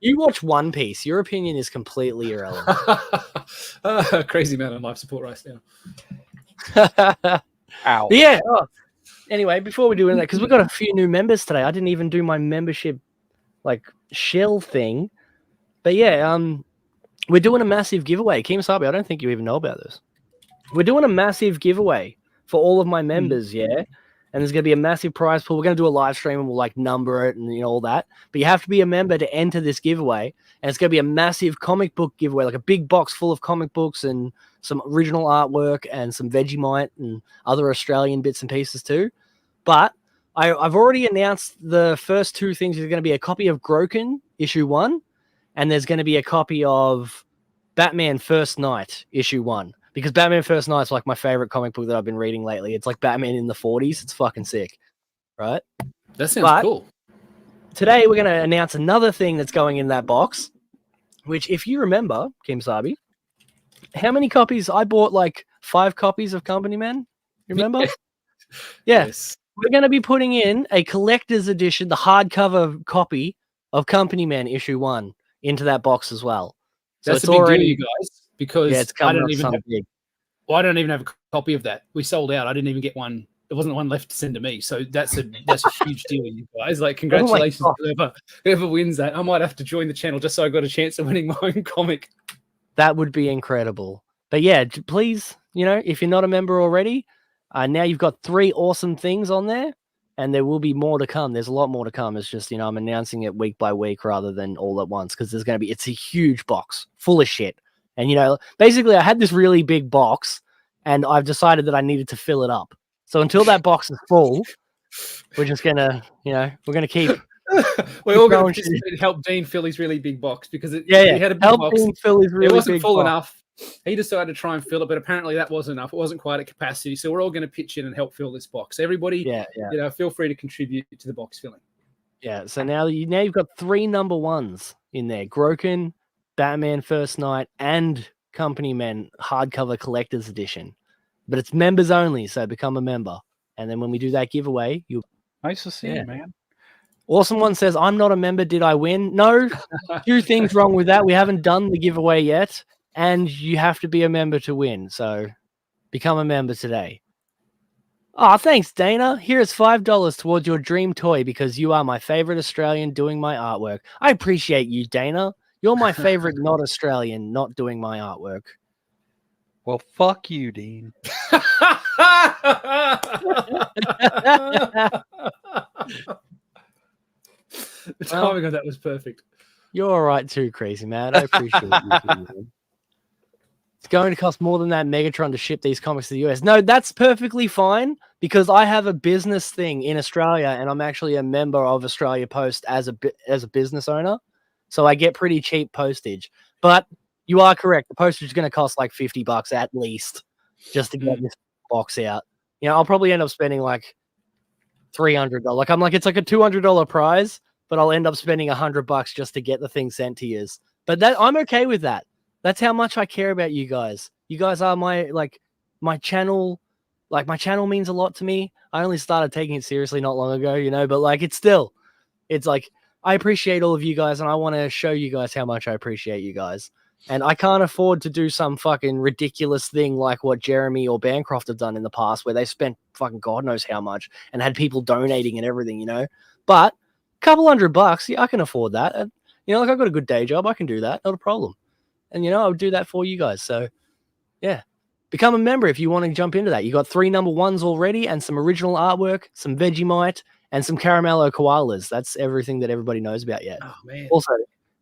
You watch One Piece. Your opinion is completely irrelevant. Crazy amount of life support right now. Ow. But yeah. Anyway, before we do that, because we've got a few new members today. I didn't even do my membership like shell thing. But yeah, we're doing a massive giveaway. KEMOSABE, I don't think you even know about this. We're doing a massive giveaway for all of my members, yeah? And there's going to be a massive prize pool. We're going to do a live stream and we'll like number it and all that. But you have to be a member to enter this giveaway. And it's going to be a massive comic book giveaway, like a big box full of comic books and some original artwork and some Vegemite and other Australian bits and pieces too. But I've already announced the first 2 things. There's going to be a copy of Groken issue 1, and there's going to be a copy of Batman First Night issue 1. Because Batman First Night's like my favorite comic book that I've been reading lately. It's like Batman in the 40s. It's fucking sick, right? That sounds cool. Today we're going to announce another thing that's going in that box, which if you remember, KEMOSABE, how many copies? I bought like 5 copies of Company Men. You remember? Yeah. Yes. We're going to be putting in a collector's edition, the hardcover copy of Company Men issue 1 into that box as well. So That's it's a big already, deal, you guys, because it's I don't even have a copy of that. We sold out. I didn't even get one. There wasn't one left to send to me. So that's a huge deal, you guys. Like, congratulations to whoever wins that. I might have to join the channel just so I got a chance of winning my own comic. That would be incredible. But yeah, please, if you're not a member already, now you've got 3 awesome things on there, and there will be more to come. There's a lot more to come. It's just, I'm announcing it week by week rather than all at once because it's a huge box full of shit. And, basically I had this really big box and I've decided that I needed to fill it up. So until that box is full, we're just going to, we're going to keep. We're all going to help Dean fill his really big box because he had a big help box. Dean fill his really it wasn't big full box. enough. He decided to try and fill it, but apparently that wasn't enough. It wasn't quite at capacity. So we're all going to pitch in and help fill this box. Everybody, feel free to contribute to the box filling. Yeah. So now you've got 3 number 1s in there: Groken, Batman First Night, and Company Men hardcover collector's edition. But it's members only, so become a member. And then when we do that giveaway, nice to see you, man. Awesome One says, I'm not a member. Did I win? No. 2 things wrong with that. We haven't done the giveaway yet. And you have to be a member to win. So become a member today. Oh, thanks, Dana. Here's $5 towards your dream toy because you are my favorite Australian doing my artwork. I appreciate you, Dana. You're my favorite not Australian, not doing my artwork. Well, fuck you, Dean. The timing of that was perfect. You're all right too, Crazy Man. I appreciate you. Man. It's going to cost more than that Megatron to ship these comics to the US. No, that's perfectly fine because I have a business thing in Australia and I'm actually a member of Australia Post as a business owner. So I get pretty cheap postage. But you are correct. The postage is going to cost like $50 at least just to get this box out. You know, I'll probably end up spending like $300. Like I'm like, it's like a $200 prize, but I'll end up spending $100 just to get the thing sent to you. But that I'm okay with that. That's how much I care about you guys. You guys are my channel. Like my channel means a lot to me. I only started taking it seriously not long ago, you know, but like it's like I appreciate all of you guys and I want to show you guys how much I appreciate you guys. And I can't afford to do some fucking ridiculous thing like what Jeremy or Bancroft have done in the past where they spent fucking God knows how much and had people donating and everything, you know. But a couple $100, yeah, I can afford that. And, you know, like I've got a good day job. I can do that. Not a problem. And, you know, I'll do that for you guys. So, yeah. Become a member if you want to jump into that. You got 3 number 1s already and some original artwork, some Vegemite, and some Caramello Koalas. That's everything that everybody knows about yet. Oh, man. Also,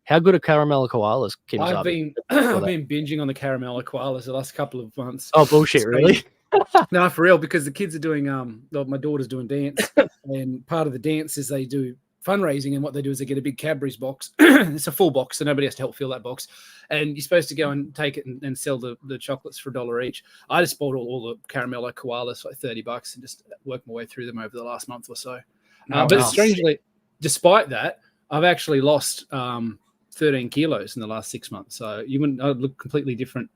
how good are Caramello Koalas, KEMOSABE? I've been binging on the Caramello Koalas the last couple of months. Oh, bullshit, really? No, for real, because the kids are doing, my daughter's doing dance, and part of the dance is they do fundraising, and what they do is they get a big Cadbury's box. It's a full box, so nobody has to help fill that box. And you're supposed to go and take it and sell the chocolates for $1 each. I just bought all the Caramello Koalas for like $30 and just worked my way through them over the last month or so. But strangely, despite that, I've actually lost 13 kilos in the last 6 months. So you wouldn't, I'd look completely different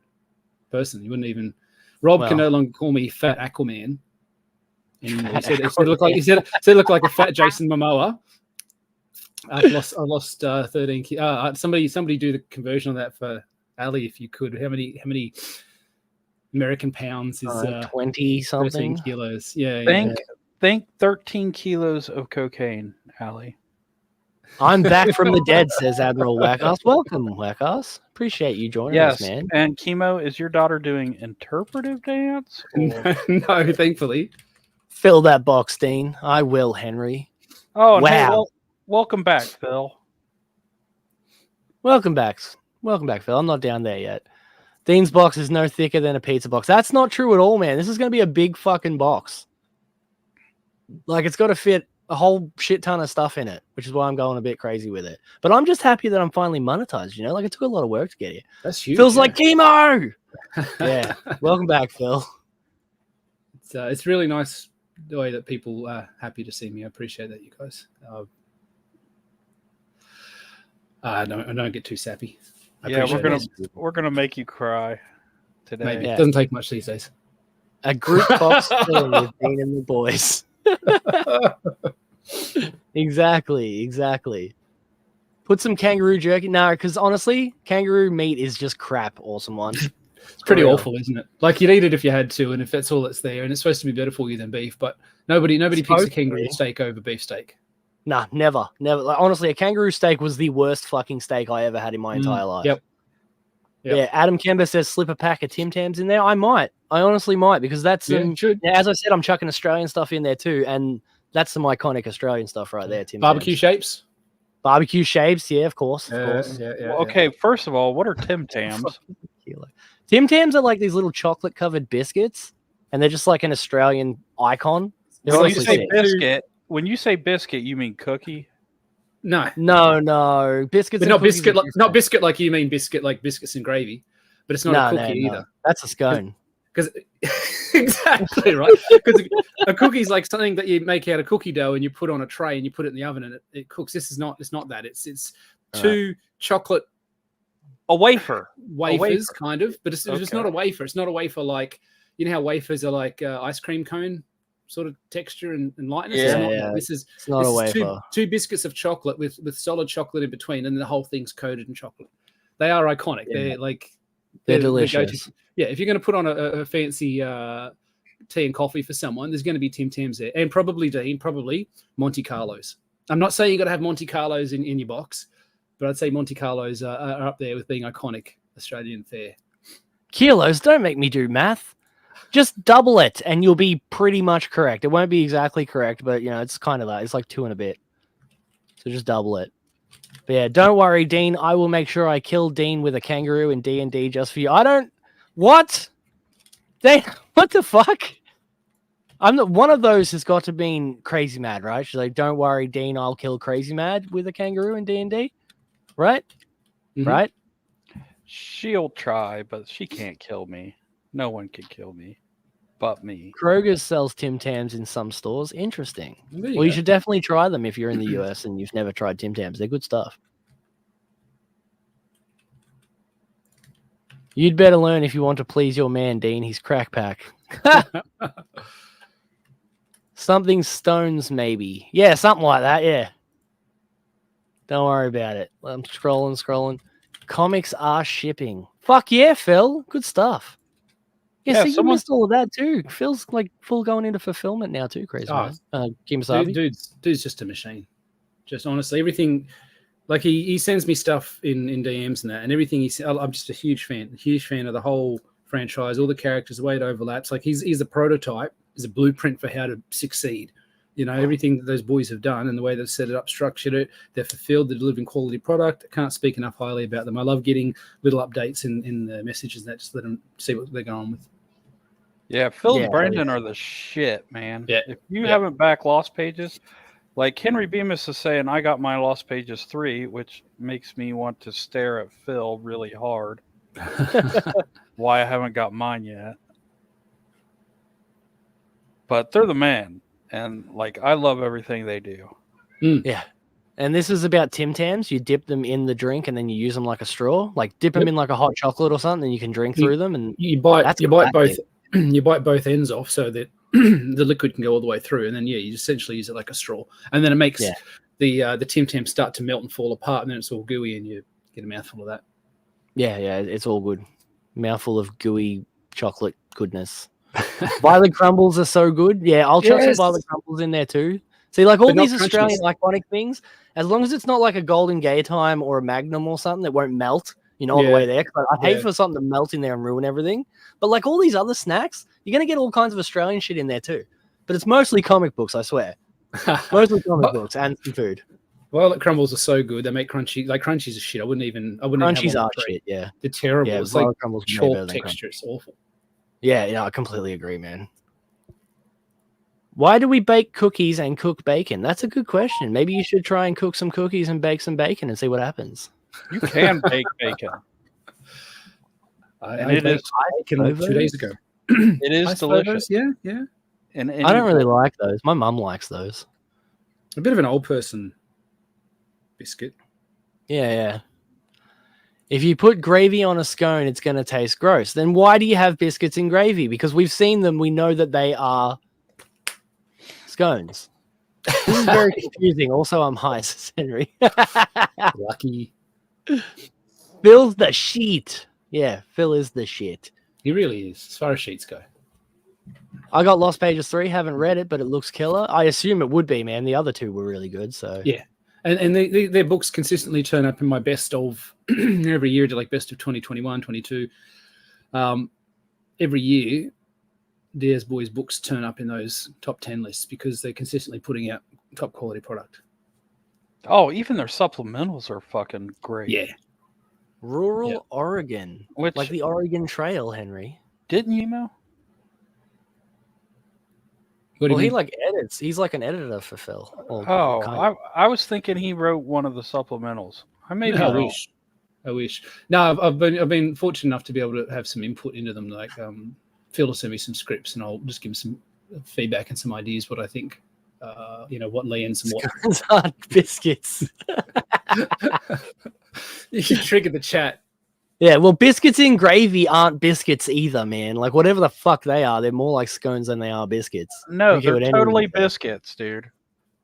person. You wouldn't even, Rob can no longer call me Fat Aquaman. And he said it looked like a fat Jason Momoa. I lost 13 kilos. Somebody do the conversion on that for Ali, if you could. How many American pounds is 20 something kilos? Yeah. Think 13 kilos of cocaine, Ali. I'm back from the dead, says Admiral Wackass. Welcome, Wackass. Appreciate you joining us, man. And Chemo, is your daughter doing interpretive dance? No, thankfully. Fill that box, Dean. I will, Henry. Oh, wow. Hey, welcome back, Phil. Welcome back, Phil. I'm not down there yet. Dean's box is no thicker than a pizza box. That's not true at all, man. This is going to be a big fucking box. Like, it's got to fit a whole shit ton of stuff in it, which is why I'm going a bit crazy with it. But I'm just happy that I'm finally monetized, you know? Like, it took a lot of work to get here. That's huge. Feels like chemo! Yeah. Welcome back, Phil. It's really nice the way that people are happy to see me. I appreciate that, you guys. I don't get too sappy. We're gonna make you cry today. Maybe. It doesn't take much these days. A group box filled with Dean and the boys. Exactly. Put some kangaroo jerky. No, because honestly, kangaroo meat is just crap. Awesome one. It's pretty awful, isn't it? Like, you'd eat it if you had to, and if that's all that's there, and it's supposed to be better for you than beef. But nobody picks a kangaroo steak over beef steak. Nah, never. Like, honestly, a kangaroo steak was the worst fucking steak I ever had in my entire life. Yep. Yeah, Adam Kember says slip a pack of Tim Tams in there. I might. I honestly might, because that's as I said, I'm chucking Australian stuff in there too, and that's some iconic Australian stuff right there. Tim barbecue Tams. Shapes. Barbecue shapes, yeah, of course. Okay, first of all, what are Tim Tams? Tim Tams are like these little chocolate covered biscuits, and they're just like an Australian icon. When you say biscuit, you mean cookie? No. Biscuits. But not biscuit like you mean biscuit like biscuits and gravy, but it's not a cookie either. That's a scone. Because exactly right. Because a cookie is like something that you make out of cookie dough and you put on a tray and you put it in the oven and it cooks. It's not that. It's two chocolate. A wafer. Wafers, kind of, but it's not a wafer. It's not a wafer like, you know how wafers are like ice cream cone sort of texture and lightness. This is not a wafer. Two biscuits of chocolate with solid chocolate in between, and the whole thing's coated in chocolate. They are iconic. They're delicious. If you're going to put on a fancy tea and coffee for someone, there's going to be Tim Tams there, and probably Monte Carlos. I'm not saying you got to have Monte Carlos in your box, but I'd say Monte Carlos are up there with being iconic Australian fare. Kilos, don't make me do math. Just double it, and you'll be pretty much correct. It won't be exactly correct, but it's kind of that. It's like 2 and a bit. So just double it. But yeah, don't worry, Dean. I will make sure I kill Dean with a kangaroo in D&D just for you. I don't... What? Dean, what the fuck? One of those has got to be Crazy Mad, right? She's like, don't worry, Dean, I'll kill Crazy Mad with a kangaroo in D&D. Right? Mm-hmm. Right? She'll try, but she can't kill me. No one can kill me but me. Kroger sells Tim Tams in some stores. Interesting. You should definitely try them if you're in the US and you've never tried Tim Tams. They're good stuff. You'd better learn if you want to please your man, Dean. He's crack pack. Something stones, maybe. Yeah, something like that. Yeah. Don't worry about it. I'm scrolling. Comics are shipping. Fuck yeah, Phil. Good stuff. Yeah, so you missed all of that too. Phil's like full going into fulfillment now too, Crazy Man. KEMOSABE. Dude's just a machine. Just honestly, everything. Like he sends me stuff in DMs and that, and everything I'm just a huge fan of the whole franchise, all the characters, the way it overlaps. Like he's a prototype, he's a blueprint for how to succeed. Everything that those boys have done and the way they've set it up, structured it, they're fulfilled, they're delivering quality product. I can't speak enough highly about them. I love getting little updates in the messages and that, just let them see what they're going with. Yeah, Phil and Brendan are the shit, man. Yeah. If you haven't backed Lost Pages, like Henry Bemis is saying, I got my Lost Pages 3, which makes me want to stare at Phil really hard. Why I haven't got mine yet. But they're the man. And like I love everything they do. Yeah. And this is about Tim Tams. You dip them in the drink and then you use them like a straw. Like dip them in like a hot chocolate or something, and you can drink through them. And you bite both you bite both ends off so that the liquid can go all the way through. And then you essentially use it like a straw. And then it makes the Tim Tams start to melt and fall apart, and then it's all gooey and you get a mouthful of that. Yeah, it's all good. Mouthful of gooey chocolate goodness. Violet crumbles are so good. Yeah, I'll chuck some violet crumbles in there too. See, like all these Australian iconic things, as long as it's not like a Golden Gay Time or a Magnum or something that won't melt, all the way there. I hate for something to melt in there and ruin everything. But like all these other snacks, you're going to get all kinds of Australian shit in there too. But it's mostly comic books, I swear. Mostly comic books and some food. Violet crumbles are so good. They make crunchy. Like crunchies are shit. I wouldn't even crunchies are shit. Yeah, they're terrible. Yeah, it's like chalk texture. It's awful. Yeah, I completely agree, man. Why do we bake cookies and cook bacon? That's a good question. Maybe you should try and cook some cookies and bake some bacon and see what happens. You can bake bacon. I baked bacon like 2 days ago. It is delicious. Yeah. And I don't really like those. My mum likes those. A bit of an old person biscuit. Yeah. If you put gravy on a scone, it's going to taste gross. Then why do you have biscuits in gravy? Because we've seen them. We know that they are scones. This is very confusing. Also, I'm high, says Henry. Lucky. Phil's the shit. Yeah, Phil is the shit. He really is, as far as sheets go. I got Lost Pages 3. Haven't read it, but it looks killer. I assume it would be, man. The other two were really good. So yeah. And their books consistently turn up in my best of every year, to like best of 2021, 22. Every year, Dare's Boys books turn up in those top 10 lists because they're consistently putting out top quality product. Oh, even their supplementals are fucking great. Yeah. Rural Oregon. Like the Oregon Trail, Henry. Didn't you know? Well, he like edits. He's like an editor for Phil. I was thinking he wrote one of the supplementals. I wish. No, I've been fortunate enough to be able to have some input into them. Like Phil will send me some scripts, and I'll just give him some feedback and some ideas what I think. What lands and what aren't biscuits. You can trigger the chat. Yeah, well, biscuits in gravy aren't biscuits either, man. Like, whatever the fuck they are, they're more like scones than they are biscuits. No, they're totally biscuits, dude.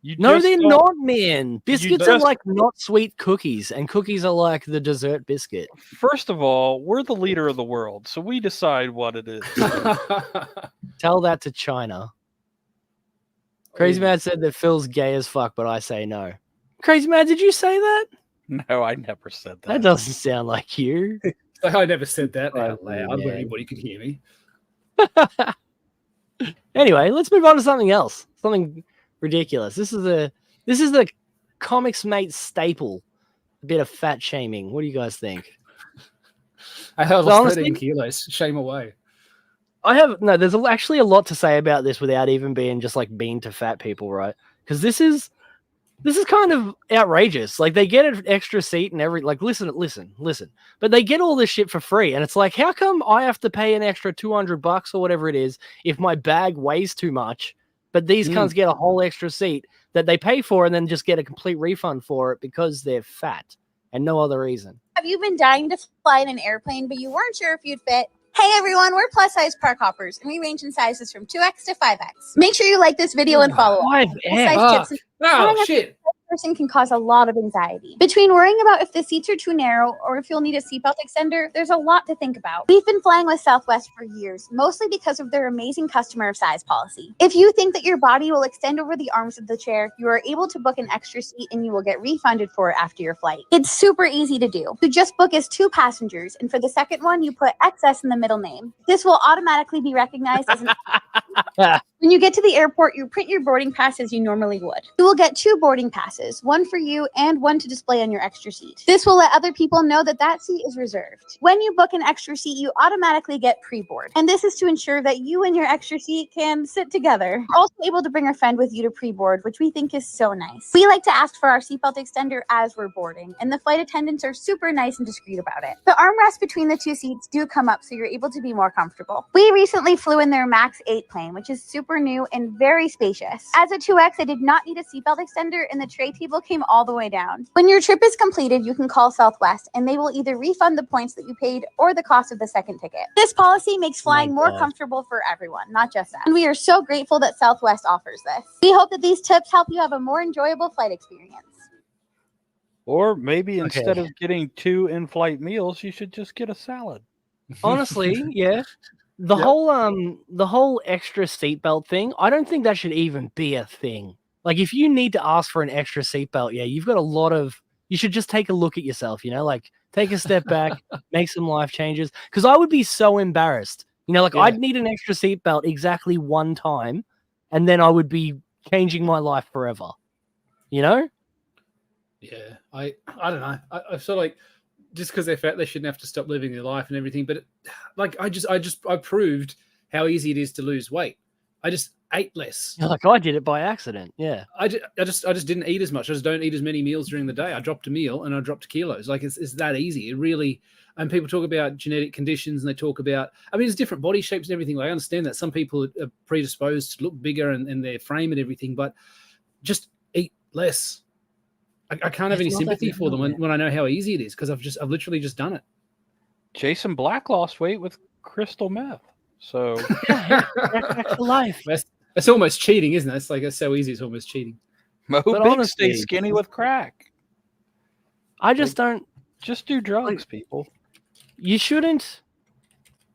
No, they're not, man. Biscuits are like not sweet cookies, and cookies are like the dessert biscuit. First of all, we're the leader of the world, so we decide what it is. Tell that to China. Crazy Mad said that Phil's gay as fuck, but I say no. Crazy Mad, did you say that? No, I never said that. That doesn't sound like you. I never said that out Probably, loud yeah. where anybody could hear me. Anyway, let's move on to something else. Something ridiculous. This is the ComicsMATE staple. A bit of fat shaming. What do you guys think? I have So honestly, 13 kilos. Shame away. There's actually a lot to say about this without even being just like mean to fat people, right? Because this is kind of outrageous. Like they get an extra seat and listen. But they get all this shit for free. And it's like, how come I have to pay an extra $200 or whatever it is if my bag weighs too much? But these cunts get a whole extra seat that they pay for and then just get a complete refund for it because they're fat and no other reason. Have you been dying to fly in an airplane, but you weren't sure if you'd fit? Hey everyone, we're plus size park hoppers, and we range in sizes from 2X to 5X. Make sure you like this video and follow up. 5X. Oh, shit. Person can cause a lot of anxiety. Between worrying about if the seats are too narrow or if you'll need a seatbelt extender, there's a lot to think about. We've been flying with Southwest for years, mostly because of their amazing customer of size policy. If you think that your body will extend over the arms of the chair, you are able to book an extra seat and you will get refunded for it after your flight. It's super easy to do. You just book as 2 passengers, and for the second one, you put XS in the middle name. This will automatically be recognized as an When you get to the airport, you print your boarding pass as you normally would. You will get 2 boarding passes, one for you and one to display on your extra seat. This will let other people know that that seat is reserved. When you book an extra seat, you automatically get pre-board. And this is to ensure that you and your extra seat can sit together. You're also able to bring a friend with you to pre-board, which we think is so nice. We like to ask for our seatbelt extender as we're boarding, and the flight attendants are super nice and discreet about it. The armrests between the 2 seats do come up so you're able to be more comfortable. We recently flew in their MAX 8 plane, which is super new and very spacious. As a 2X, I did not need a seatbelt extender, and the tray table came all the way down. When your trip is completed, you can call Southwest, and they will either refund the points that you paid or the cost of the second ticket. This policy makes flying more comfortable for everyone, not just us. And we are so grateful that Southwest offers this. We hope that these tips help you have a more enjoyable flight experience. Or maybe instead of getting 2 in-flight meals, you should just get a salad. Honestly, yeah. The whole extra seatbelt thing, I don't think that should even be a thing. Like, if you need to ask for an extra seatbelt, yeah, you've got you should just take a look at yourself, like take a step back, make some life changes. Because I would be so embarrassed. I'd need an extra seatbelt exactly 1 time, and then I would be changing my life forever. Yeah, I don't know. I feel like just because they're fat, they shouldn't have to stop living their life and everything. But I proved how easy it is to lose weight. I just ate less. Like I did it by accident. Yeah. I just didn't eat as much. I just don't eat as many meals during the day. I dropped a meal and I dropped kilos. Like it's that easy. It really. And people talk about genetic conditions and they talk about. I mean, there's different body shapes and everything. Like, I understand that some people are predisposed to look bigger and their frame and everything, but just eat less. I can't have any sympathy for them when I know how easy it is because I've literally just done it. Jason Black lost weight with crystal meth. So that's life. That's almost cheating, isn't it? It's like it's so easy. It's almost cheating. Mo Big stay skinny with crack. I just don't. Just do drugs, people. You shouldn't.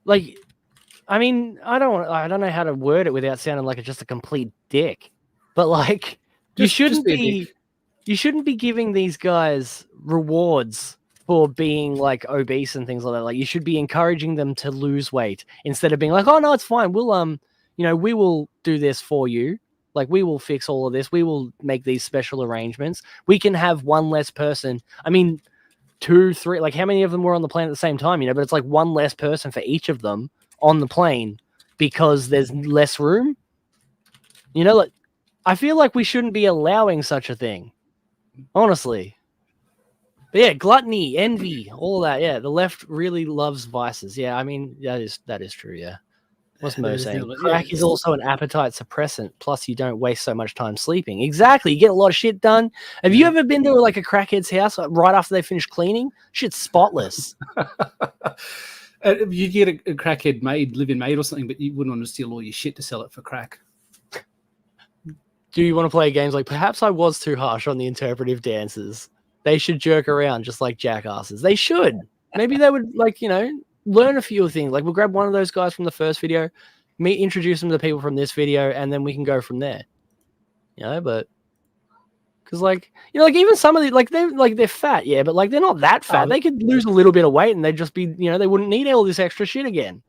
I mean, I don't know how to word it without sounding like just a complete dick. But you shouldn't be giving these guys rewards for being obese and things like that. Like, you should be encouraging them to lose weight instead of being like, oh no, it's fine. We'll we will do this for you. Like, we will fix all of this. We will make these special arrangements. We can have 1 less person. I mean, 2, 3, how many of them were on the plane at the same time, but it's 1 less person for each of them on the plane because there's less room. I feel like we shouldn't be allowing such a thing. Honestly. But yeah, gluttony, envy, all that. Yeah, the left really loves vices. Yeah, I mean, that is true, yeah. What's Mo saying? Crack is also an appetite suppressant, plus you don't waste so much time sleeping. Exactly, you get a lot of shit done. Have you ever been to a crackhead's house right after they finish cleaning? Shit's spotless. You get a crackhead live-in maid or something, but you wouldn't want to steal all your shit to sell it for crack. Do you want to play games perhaps I was too harsh on the interpretive dances? They should jerk around just like jackasses. They should. Maybe they would learn a few things. We'll grab one of those guys from the first video, introduce them to the people from this video, and then we can go from there. But Because like even some of the they're fat, yeah, but like they're not that fat. They could lose a little bit of weight and they'd just be they wouldn't need all this extra shit again.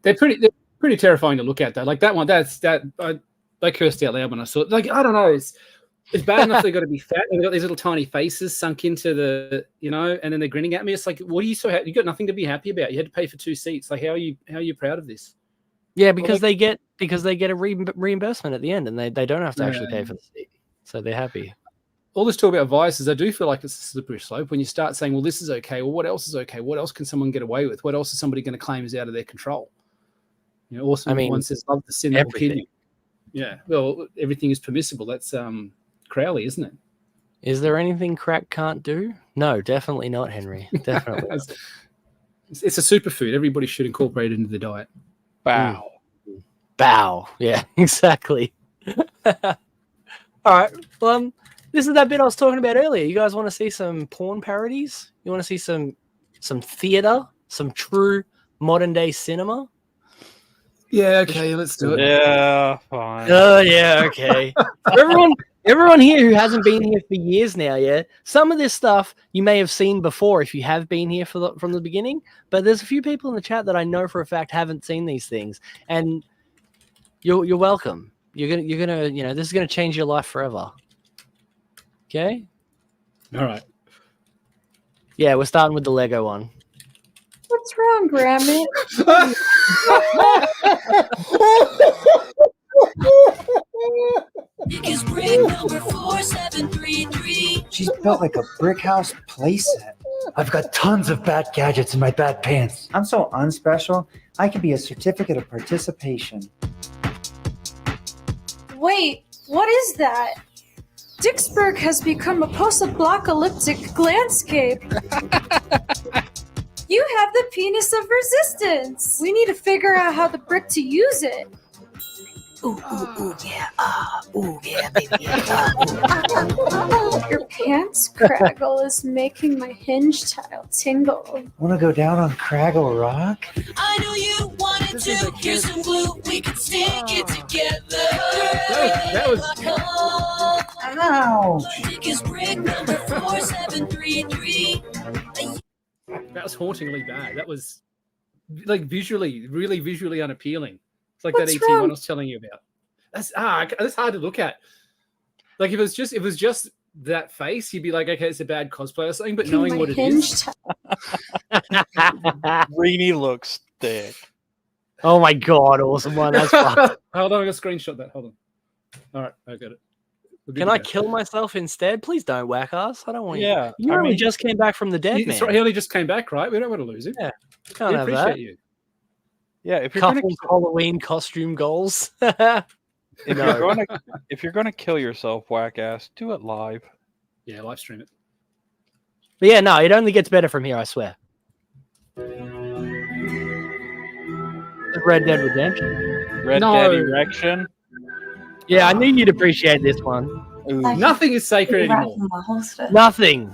They're pretty terrifying to look at though. Like that one, I cursed out loud when I saw it. Like I don't know, it's bad enough they've got to be fat. They've got these little tiny faces sunk into the and then they're grinning at me. It's like, what are you so happy? You got nothing to be happy about. You had to pay for 2 seats. Like how are you proud of this? Yeah, because they get a reimbursement at the end, and they don't have to actually pay for the seat, so they're happy. All this talk about vices, I do feel like it's a slippery slope when you start saying, well, this is okay. Well, what else is okay? What else can someone get away with? What else is somebody going to claim is out of their control? Also, one says, love the sin that will kill you. Yeah, well, everything is permissible. That's Crowley, isn't it? Is there anything crack can't do? No, definitely not, Henry. Definitely. It's a superfood. Everybody should incorporate it into the diet. Bow. Bow. Yeah, exactly. All right. Well, this is that bit I was talking about earlier. You guys want to see some porn parodies? You want to see some theater, some true modern day cinema? Yeah, okay, let's do it. Yeah, fine. Oh, yeah, okay. Everyone here who hasn't been here for years now, yeah, some of this stuff you may have seen before if you have been here from the beginning, but there's a few people in the chat that I know for a fact haven't seen these things, and you're welcome. You're gonna this is gonna change your life forever. Okay. All right. Yeah, we're starting with the Lego one. What's wrong, Grammy? Is brick number 4733. She's built like a brick house playset. I've got tons of bat gadgets in my bat pants. I'm so unspecial, I could be a certificate of participation. Wait, what is that? Dixburg has become a post-apocalyptic landscape. You have the penis of resistance. We need to figure out how the brick to use it. Ooh, yeah, baby. Your pants craggle is making my hinge tile tingle. Want to go down on Craggle Rock? I know you wanted to. Here's some glue. We can stick it together. That was Ow! Dick is brick number 4733. That was hauntingly bad. That was like really visually unappealing. It's like What's that ET wrong? one I was telling you about. That's hard to look at. Like if it was just that face, you'd be like, okay, it's a bad cosplay or something. But knowing what it is, Greeny looks thick. Oh my god, awesome one. That's fun. Hold on, I got to screenshot that. Hold on. All right, I got it. Can I kill myself instead? Please don't whack us. I don't want you. Yeah, You only just came back from the dead, That's man. right, he only just came back, right? We don't want to lose him. Yeah, We can't have appreciate that. you. Yeah, if you're Couples Halloween costume goals. if you're gonna kill yourself, whack ass, do it live. Yeah, live stream it. But yeah, no, it only gets better from here, I swear. Red Dead Redemption. Red Dead Erection. Yeah, I knew you'd appreciate this one. Ooh. Nothing is sacred anymore. Nothing.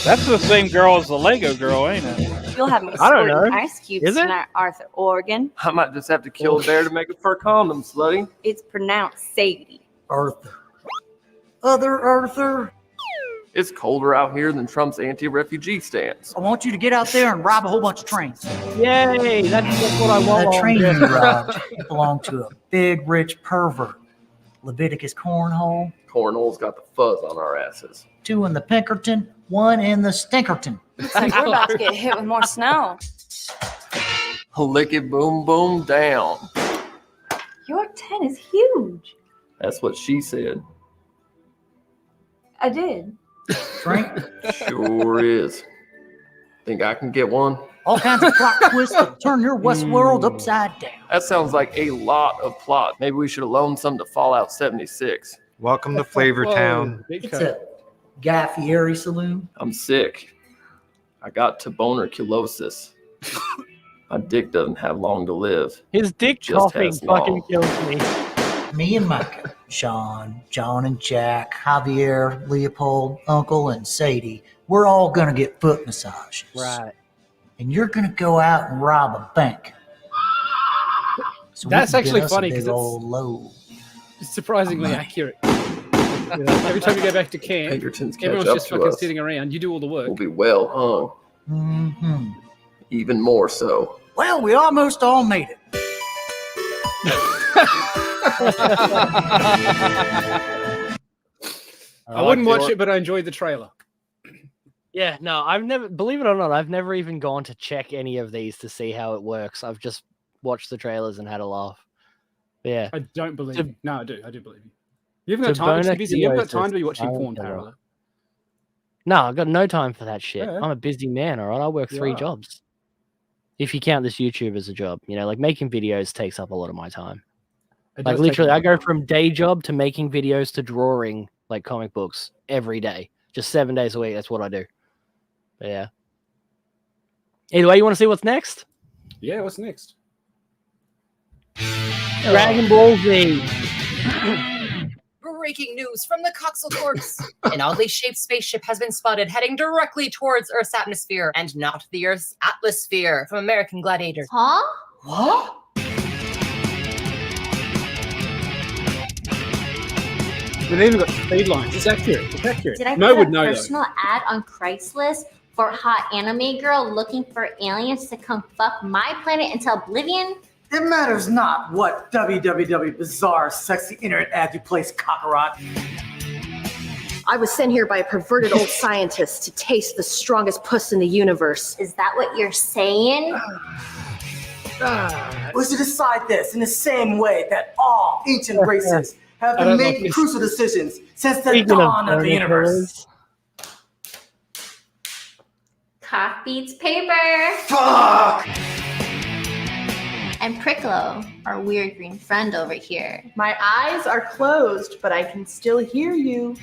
That's the same girl as the Lego girl, ain't it? You'll have me I don't squirting know. ice cubes Is it? tonight, Arthur Oregon. I might just have to kill a bear to make a fur condom, slutty. It's pronounced Sadie. Arthur. Other Arthur. It's colder out here than Trump's anti-refugee stance. I want you to get out there and rob a whole bunch of trains. Yay, that's what I want. That train you robbed belonged to a big, rich pervert. Leviticus Cornhole. Cornhole's got the fuzz on our asses. 2 in the Pinkerton, 1 in the Stinkerton. Looks like we're about to get hit with more snow. Lick it, boom, boom, down. Your tent is huge. That's what she said. I did. Drink. Sure is. Think I can get one? All kinds of plot twists that turn your West world upside down. That sounds like a lot of plot. Maybe we should have loaned some to Fallout 76. Welcome to Flavor Town. It's a Guy Fieri saloon. I'm sick. I got tuberculosis. My dick doesn't have long to live. His dick Just coughing has fucking long. kills me. Me and Micah, Sean, John and Jack, Javier, Leopold, Uncle, and Sadie, we're all going to get foot massages. Right. And you're going to go out and rob a bank. So That's we can actually get us a funny big because old load. it's surprisingly accurate. Every time you go back to camp, Egertons catch everyone's up just to fucking us. sitting around. You do all the work. We'll be well hung. Mm-hmm. Even more so. Well, we almost all made it. I wouldn't watch it, but I enjoyed the trailer. Yeah, no, I've never, believe it or not, I've never even gone to check any of these to see how it works. I've just watched the trailers and had a laugh. But yeah. I don't believe you. No, I do believe you. You haven't got time. You're busy. You haven't got time to be watching porn parallel. No, I've got no time for that shit. Yeah. I'm a busy man, all right? I work 3 jobs. If you count this YouTube as a job, you know, like making videos takes up a lot of my time. Like literally, I go from day job to making videos to drawing like comic books every day. Just 7 days a week. That's what I do. But yeah. Either way, you want to see what's next? Yeah, what's next? Dragon Ball Z. Breaking news from the Coxel Corps. An oddly shaped spaceship has been spotted heading directly towards Earth's atmosphere and not the Earth's atmosphere from American Gladiator. Huh? What? They've even got speed lines. It's accurate. It's accurate. Did I Mo put would a know personal ad on Craigslist for a hot anime girl looking for aliens to come fuck my planet into oblivion? It matters not what www bizarre sexy internet ad you place, Kakarot. I was sent here by a perverted old scientist to taste the strongest puss in the universe. Is that what you're saying? Was to decide this in the same way that all ancient races have been making crucial decisions since the dawn of the universe. Cock beats paper. Fuck! And Pricklo, our weird green friend over here. My eyes are closed, but I can still hear you.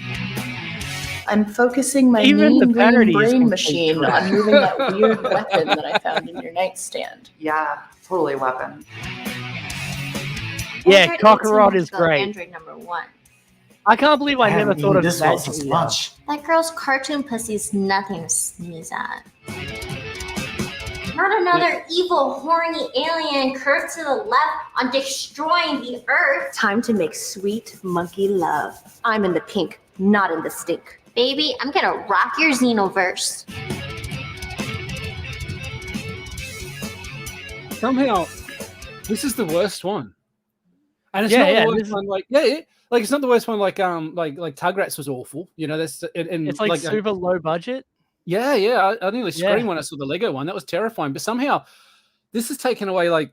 I'm focusing my mean green brain machine on moving that weird weapon that I found in your nightstand. Yeah, totally weapon. Yeah, Kakarot is great. Android number 1. I can't believe I never thought of that. That girl's cartoon pussy's nothing to sneeze at. Not another evil, horny alien curved to the left on destroying the Earth. Time to make sweet monkey love. I'm in the pink, not in the stink. Baby, I'm gonna rock your Xenoverse. Somehow, this is the worst one. And it's not the worst one. Like it's not the worst one. Like Tugrats was awful. You know, that's and it's like super low budget. Yeah. I nearly screamed when I saw the Lego one. That was terrifying. But somehow, this has taken away like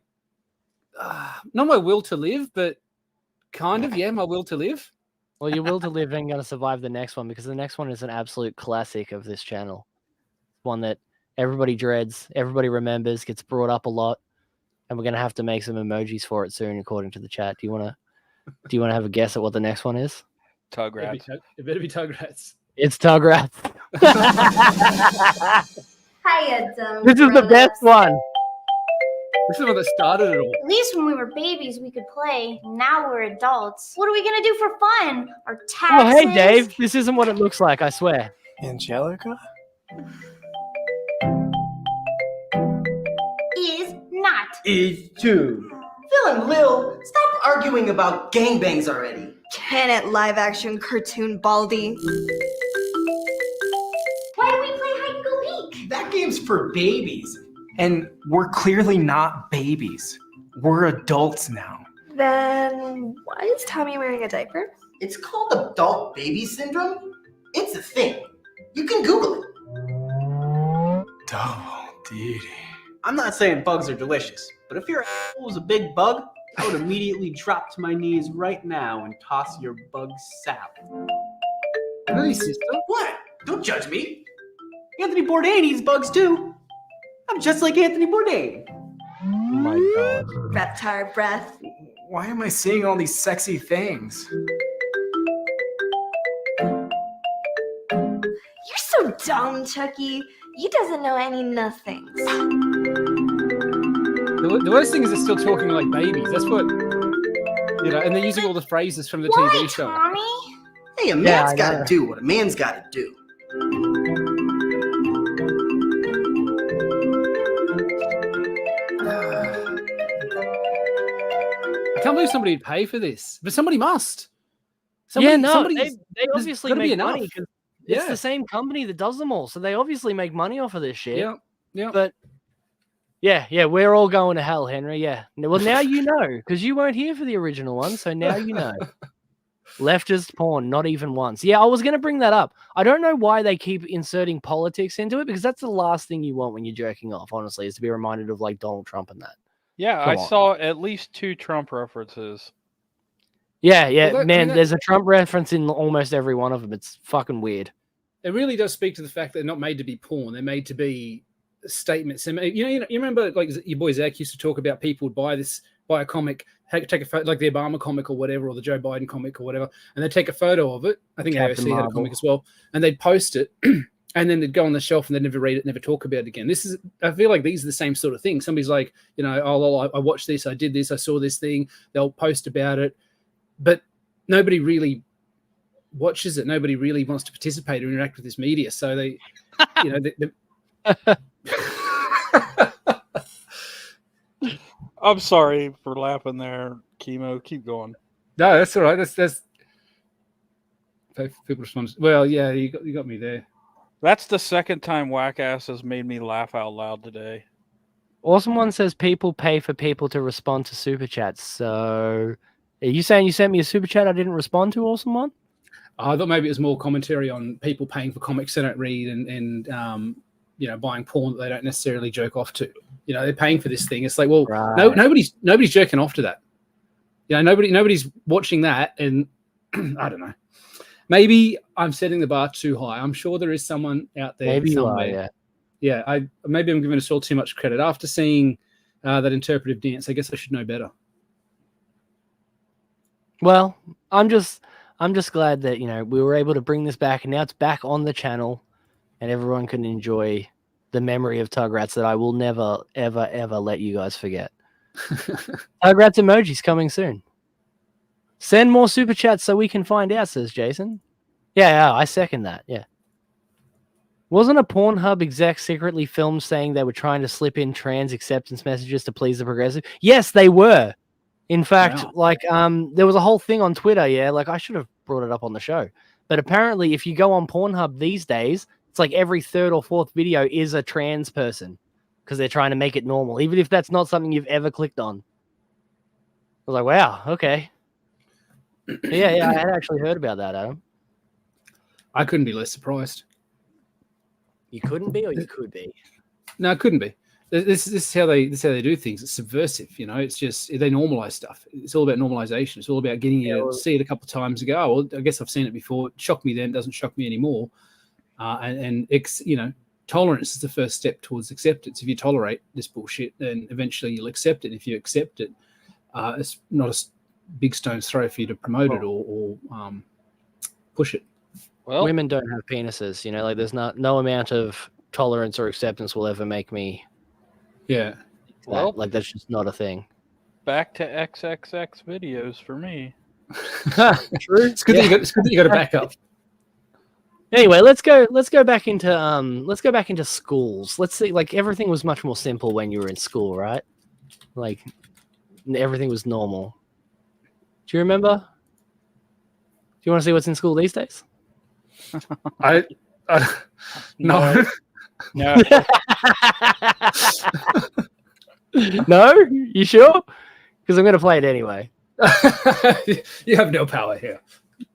not my will to live, but kind of my will to live. Well, your will to live ain't gonna survive the next one because the next one is an absolute classic of this channel. One that everybody dreads, everybody remembers, gets brought up a lot, and we're gonna have to make some emojis for it soon, according to the chat. Do you wanna have a guess at what the next one is? Tugrats. It better be Tugrats. It's Tugrats. Hiya, dumb This is the best one. This is the one that started it all. At least when we were babies, we could play. Now we're adults. What are we gonna do for fun? Our taxes? Oh, hey, Dave. This isn't what it looks like, I swear. Angelica? Is not. Is too. Phil and Lil, stop arguing about gangbangs already. Can it live action cartoon Baldy? Why do we play hide and go peek? That game's for babies. And we're clearly not babies. We're adults now. Then why is Tommy wearing a diaper? It's called adult baby syndrome. It's a thing. You can Google it. Double duty. I'm not saying bugs are delicious, but if your asshole was a big bug, I would immediately drop to my knees right now and toss your bug salad. Really, sister? What? Don't judge me. Anthony Bourdain eats bugs too. I'm just like Anthony Bourdain. Oh my god. Reptile breath. Why am I seeing all these sexy things? You're so dumb, Chucky. You doesn't know any nothings. The worst thing is they're still talking like babies. That's what, and they're using all the phrases from the TV show. Tommy? Hey, a man's gotta do what a man's gotta do. I can't believe somebody would pay for this, but somebody must. They obviously gotta be make enough. money because it's Yeah. the same company that does them all, so they obviously make money off of this shit. Yeah, yeah. But yeah, we're all going to hell, Henry. Yeah. Well, now you know because you weren't here for the original one, so now you know. Leftist porn, not even once. Yeah, I was going to bring that up. I don't know why they keep inserting politics into it because that's the last thing you want when you're jerking off, honestly, is to be reminded of like Donald Trump and that. Yeah, I saw at least 2 Trump references. Yeah, Well, there's a Trump reference in almost every one of them. It's fucking weird. It really does speak to the fact that they're not made to be porn. They're made to be statements. And you remember like your boy Zach used to talk about people would buy a comic, take a photo, like the Obama comic or whatever, or the Joe Biden comic or whatever, and they'd take a photo of it. I think Captain AOC had a Marvel. comic as well, and they'd post it, and then they'd go on the shelf and they'd never read it, never talk about it again. I feel like these are the same sort of thing. Somebody's like, I watched this, I did this, I saw this thing. They'll post about it, but nobody really watches it. Nobody really wants to participate or interact with this media. So they, I'm sorry for laughing there, Chemo. Keep going. No, that's all right. That's people respond. Well, yeah, you got me there. That's the second time Wackass has made me laugh out loud today. Awesome One says people pay for people to respond to super chats. So are you saying you sent me a super chat I didn't respond to, Awesome One? I thought maybe it was more commentary on people paying for comics they don't read and buying porn that they don't necessarily jerk off to. They're paying for this thing. It's like, well, nobody's jerking off to that. Nobody's watching that, and I don't know. Maybe I'm setting the bar too high. I'm sure there is someone out there. Maybe somewhere. you are, yeah. Maybe I'm giving us all too much credit. After seeing that interpretive dance, I guess I should know better. Well, I'm just glad that we were able to bring this back, and now it's back on the channel, and everyone can enjoy the memory of Tugrats that I will never, ever, ever let you guys forget. Tugrats emojis coming soon. Send more super chats so we can find out, says Jason. Yeah, I second that. Yeah. Wasn't a Pornhub exec secretly filmed saying they were trying to slip in trans acceptance messages to please the progressive? Yes, they were. In fact, there was a whole thing on Twitter, I should have brought it up on the show. But apparently, if you go on Pornhub these days, it's like every 3rd or 4th video is a trans person because they're trying to make it normal, even if that's not something you've ever clicked on. I was like, wow, okay. Yeah, I had actually heard about that, Adam. I couldn't be less surprised. You couldn't be, or you could be? No, it couldn't be. This is how they do things. It's subversive, It's just they normalize stuff. It's all about normalization. It's all about getting you to see it a couple of times ago. Well, I guess I've seen it before. It shocked me then. It doesn't shock me anymore. Tolerance is the first step towards acceptance. If you tolerate this bullshit, then eventually you'll accept it. And if you accept it, it's not a big stone's throw for you to promote it or push it. Well, women don't have penises, there's no amount of tolerance or acceptance will ever make me. Yeah. Well, that's just not a thing. Back to XXX videos for me. True. It's good that you got to back up. Anyway, let's go back into schools. Let's see, everything was much more simple when you were in school, right? Everything was normal. Do you remember? Do you want to see what's in school these days? No. No. No? You sure? Because I'm going to play it anyway. You have no power here.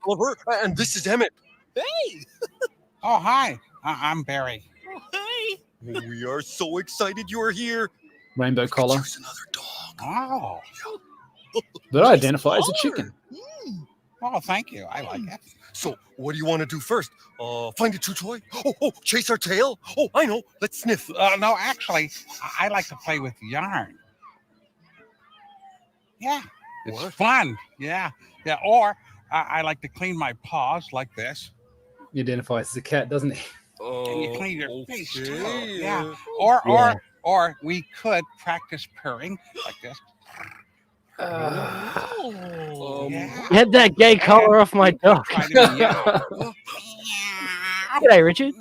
Oliver, and this is Emmett. Hey! Oh, hi. I'm Barry. Oh, hey! We are so excited you're here. Rainbow collar. Choose another dog. Oh. That I identify as a chicken. Oh, thank you. I like it. So, what do you want to do first? Find a true toy? Oh, chase our tail? Oh, I know. Let's sniff. No, actually, I like to play with yarn. Yeah, it's fun. Yeah. Or I like to clean my paws like this. He identifies as a cat, doesn't he? And you clean your face too. Okay. Yeah. Yeah. Or we could practice purring like this. Get that gay collar off my dog. G'day, Richard.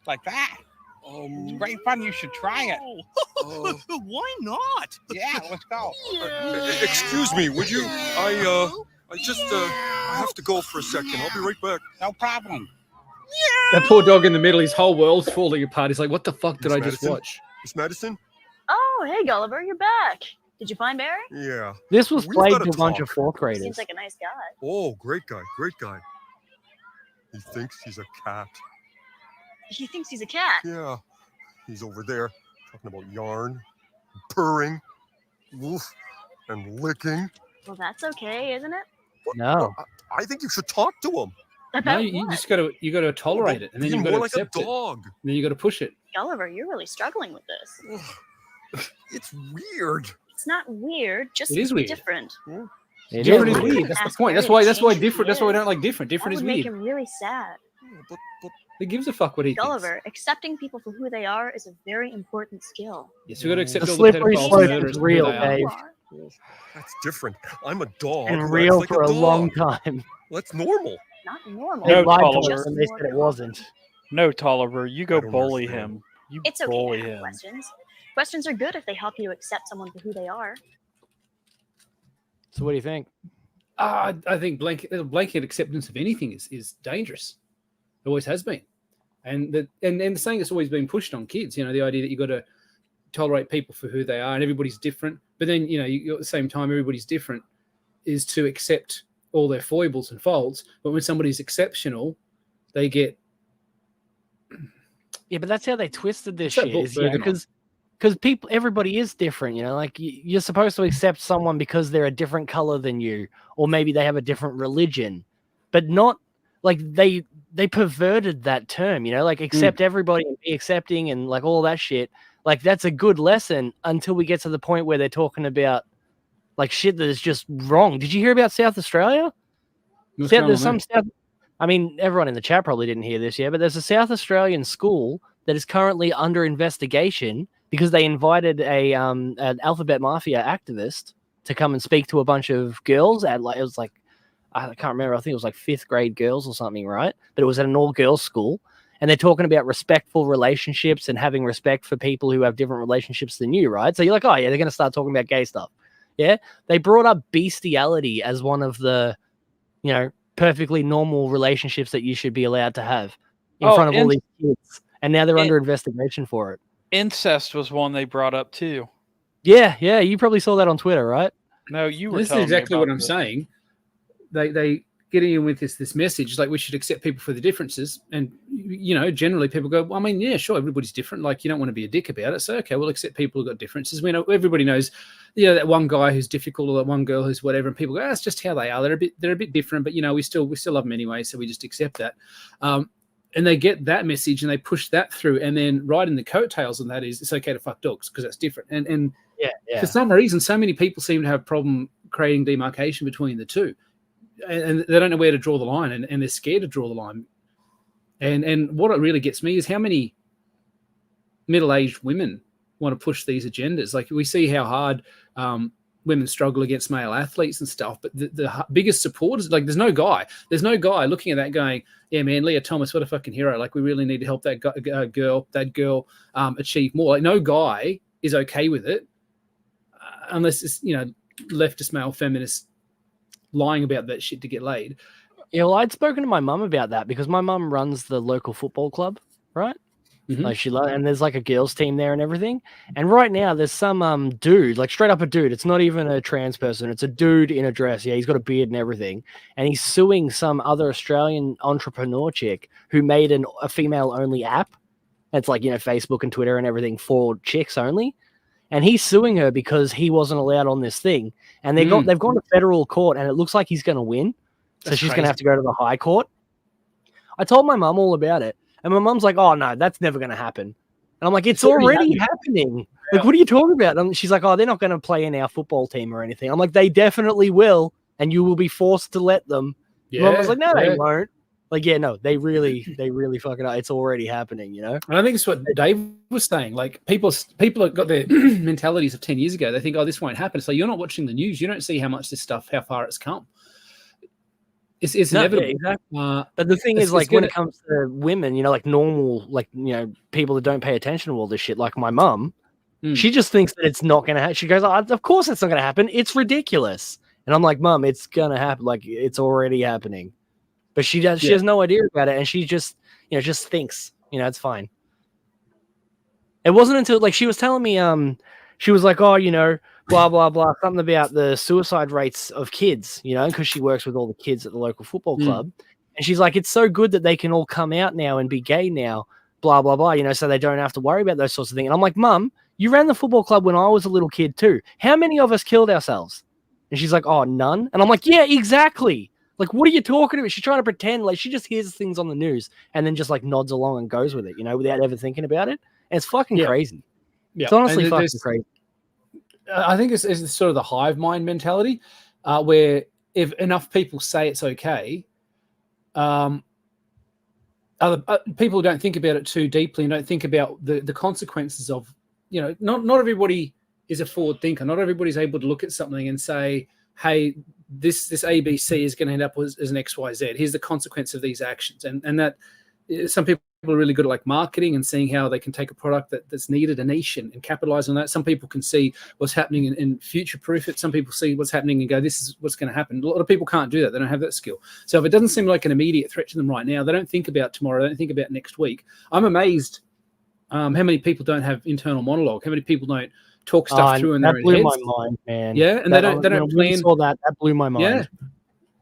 Like that. It's great fun. You should try it. Why not? Yeah, let's go. Excuse me, would you? I have to go for a second. I'll be right back. No problem. That poor dog in the middle, his whole world's falling apart. He's like, what the fuck did I just watch? Miss Madison? Oh, hey, Gulliver, you're back. Did you find Barry? Yeah. This was We've played gotta to a bunch talk. of fourth graders. Seems like a nice guy. Oh, great guy. He thinks he's a cat. He thinks he's a cat. Yeah. He's over there talking about yarn, purring, woof, and licking. Well, that's okay, isn't it? No. I think you should talk to him. No, About you what? just gotta tolerate it, and then Be you've got more to like a accept it. dog. And then you got to push it. Gulliver, you're really struggling with this. It's weird. It's not weird, just It is weird. different. Different is weird. That's the Ask point. Barry That's to why change different. who That's why we he don't like different. That Different would is make weird. him really sad. Who gives a fuck what he thinks? Gulliver, accepting people for who they are is a very important skill. Yes, we got to accept The all the slippery pedophiles slope and murderers is for who real, they are. Dave. That's different. I'm a dog. And who real acts like for a dog. long time. That's normal. Not normal. They No, lied to Tolliver. us and they said it wasn't. No, Tolliver, you go I don't bully understand. him. You It's okay bully to have him. questions. Questions are good if they help you accept someone for who they are. So what do you think? I think blanket acceptance of anything is dangerous. It always has been, and the saying that's always been pushed on kids. You know, the idea that you got to tolerate people for who they are, and everybody's different. But then you at the same time, everybody's different is to accept all their foibles and faults. But when somebody's exceptional, they get. Yeah, but that's how they twisted this What's that shit. book, Is, you know, Bergman? because everybody is different. You know, like you're supposed to accept someone because they're a different color than you, or maybe they have a different religion, but not like they perverted that term. You know, like accept everybody and be accepting and like all that shit. Like that's a good lesson until we get to the point where they're talking about like shit that is just wrong. Did you hear about South Australia? What's There's going on some there? South. I mean, everyone in the chat probably didn't hear this yet, but there's a South Australian school that is currently under investigation because they invited an Alphabet Mafia activist to come and speak to a bunch of girls at like it was like I can't remember. I think it was like 5th grade girls or something, right? But it was at an all-girls school, and they're talking about respectful relationships and having respect for people who have different relationships than you, right? So you're like, oh yeah, they're going to start talking about gay stuff. Yeah, they brought up bestiality as one of the, perfectly normal relationships that you should be allowed to have in front of all these kids, and now they're under investigation for it. Incest was one they brought up too. Yeah, you probably saw that on Twitter, right? No, you were. This is telling me exactly what about I'm this. saying. They get in with this message like we should accept people for the differences, and generally people go, well, I mean, yeah, sure, everybody's different. Like you don't want to be a dick about it, so okay, we'll accept people who've got differences. We know everybody knows, that one guy who's difficult or that one girl who's whatever, and people go, that's just how they are. They're a bit different, but we still love them anyway, so we just accept that. And they get that message and they push that through, and then right in the coattails on that is it's okay to fuck dogs because that's different. And yeah, for some reason, so many people seem to have a problem creating demarcation between the two. And they don't know where to draw the line, and they're scared to draw the line. And what it really gets me is how many middle-aged women want to push these agendas. Like we see how hard women struggle against male athletes and stuff, but the biggest supporters, like there's no guy looking at that going, yeah, man, Leah Thomas, what a fucking hero. Like we really need to help that girl achieve more. Like no guy is okay with it unless it's, leftist male feminists lying about that shit to get laid. Yeah, well, I'd spoken to my mum about that because my mum runs the local football club, right? Mm-hmm. Like and there's like a girls team there and everything. And right now there's some dude, like straight up a dude. It's not even a trans person. It's a dude in a dress. Yeah, he's got a beard and everything. And he's suing some other Australian entrepreneur chick who made a female-only app. It's like, Facebook and Twitter and everything for chicks only. And he's suing her because he wasn't allowed on this thing. And they've gone to federal court, and it looks like he's going to win. So she's going to have to go to the high court. I told my mum all about it. And my mum's like, oh, no, that's never going to happen. And I'm like, it's already happening. Yeah. Like, what are you talking about? And she's like, oh, they're not going to play in our football team or anything. I'm like, they definitely will. And you will be forced to let them. Yeah. Mum was like, no, they won't. Like, yeah, no, they really fucking are. It's already happening, And I think it's what Dave was saying. Like people have got their mentalities of 10 years ago. They think, oh, this won't happen. So you're not watching the news. You don't see how much this stuff, how far it's come. It's inevitable. Exactly. But the thing is, like, when it comes to women, you know, like normal, like, you know, people that don't pay attention to all this shit, like my mum, she just thinks that it's not going to happen. She goes, oh, of course it's not going to happen. It's ridiculous. And I'm like, Mum, it's going to happen. Like, it's already happening. But she has no idea about it. And she just, you know, just thinks, you know, it's fine. It wasn't until, like, she was telling me, she was like, oh, you know, blah, blah, blah, something about the suicide rates of kids, you know, because she works with all the kids at the local football club. And she's like, it's so good that they can all come out now and be gay now, blah, blah, blah, you know, so they don't have to worry about those sorts of things. And I'm like, Mum, you ran the football club when I was a little kid too. How many of us killed ourselves? And she's like, oh, none. And I'm like, yeah, exactly. Like, what are you talking about? She's trying to pretend like she just hears things on the news and then just like nods along and goes with it, you know, without ever thinking about it. And it's fucking crazy. Yeah. It's honestly fucking crazy. I think it's sort of the hive mind mentality, where if enough people say it's okay, other people don't think about it too deeply and don't think about the consequences of, you know, not everybody is a forward thinker. Not everybody's able to look at something and say, hey, this ABC is going to end up as an XYZ. Here's the consequence of these actions. And that some people are really good at like marketing and seeing how they can take a product that's needed, a niche, and capitalize on that. Some people can see what's happening and future-proof it. Some people see what's happening and go, this is what's going to happen. A lot of people can't do that. They don't have that skill. So if it doesn't seem like an immediate threat to them right now, they don't think about tomorrow. They don't think about next week. I'm amazed how many people don't have internal monologue, how many people don't talk stuff through in their own heads. That blew my mind, man. Yeah, and they don't plan. Saw that blew my mind. Yeah.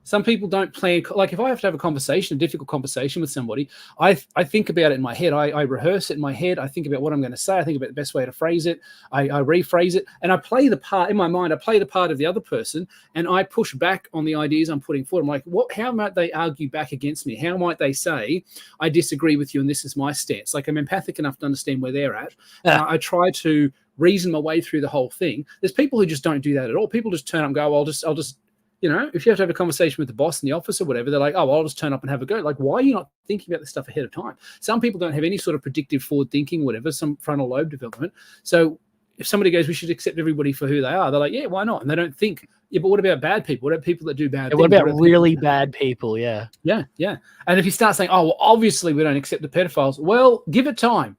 Some people don't plan. Like if I have to have a conversation, a difficult conversation with somebody, I think about it in my head. I rehearse it in my head. I think about what I'm going to say. I think about the best way to phrase it. I rephrase it, and I play the part in my mind. I play the part of the other person, and I push back on the ideas I'm putting forward. I'm like, what? How might they argue back against me? How might they say I disagree with you, and this is my stance? Like I'm empathic enough to understand where they're at. And I try to reason my way through the whole thing. There's people who just don't do that at all. People just turn up and go, I'll just. You know, if you have to have a conversation with the boss in the office or whatever, they're like, oh, I'll just turn up and have a go. Like, why are you not thinking about this stuff ahead of time? Some people don't have any sort of predictive forward thinking, whatever, some frontal lobe development. So if somebody goes, we should accept everybody for who they are, they're like, yeah, why not? And they don't think, yeah, but what about bad people? What about people that do bad things? What about really bad people? Yeah. Yeah, yeah. And if you start saying, oh, well, obviously we don't accept the pedophiles, well, give it time.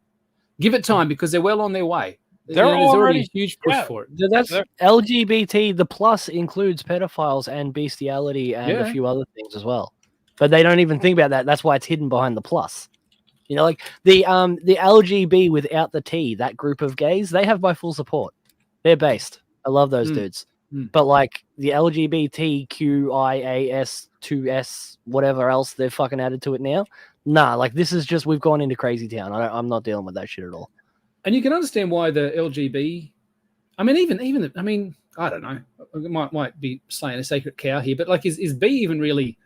Give it time because they're well on their way. There's already a huge push for it. That's LGBT. The plus includes pedophiles and bestiality and a few other things as well. But they don't even think about that. That's why it's hidden behind the plus. You know, like the LGB without the T, that group of gays, they have my full support. They're based. I love those dudes. But like the LGBTQIAS2S, whatever else they've fucking added to it now, nah. Like this is just we've gone into crazy town. I'm not dealing with that shit at all. And you can understand why the LGB, I mean, even I mean, I don't know, it might be slaying a sacred cow here, but like, is B even really,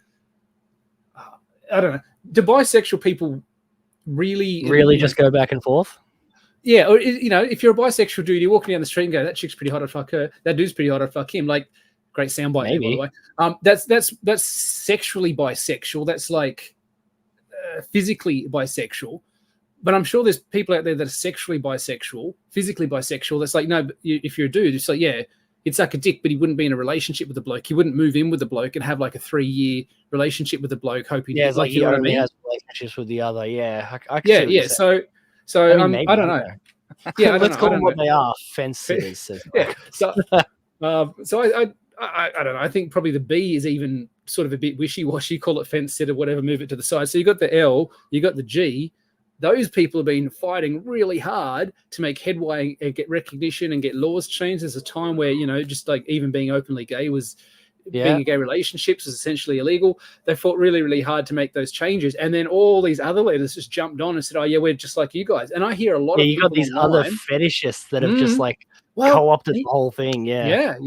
I don't know, do bisexual people really just go back and forth? Yeah, or, you know, if you're a bisexual dude, you're walking down the street and go, that chick's pretty hot, I'd fuck her. That dude's pretty hot, I'd fuck him. Like, great soundbite, by the way. That's sexually bisexual. That's like physically bisexual. But I'm sure there's people out there that are sexually bisexual, physically bisexual. That's like, no, but if you're a dude, it's like, yeah, he'd suck a dick, but he wouldn't be in a relationship with a bloke. He wouldn't move in with the bloke and have like a 3-year relationship with the bloke, hoping. Yeah, it's like he only has relationships with the other. Yeah, I can see So I don't know. Yeah, let's call them what they are. Fence sitters. Yeah. So I don't know. I think probably the B is even sort of a bit wishy-washy. Call it fence sitter, whatever. Move it to the side. So you got the L, you got the G. Those people have been fighting really hard to make headway and get recognition and get laws changed. There's a time where, you know, just like even being openly gay was being in gay relationships was essentially illegal. They fought really, really hard to make those changes. And then all these other leaders just jumped on and said, oh, yeah, we're just like you guys. And I hear a lot of you got these other fetishists that have just like co-opted the whole thing. Yeah.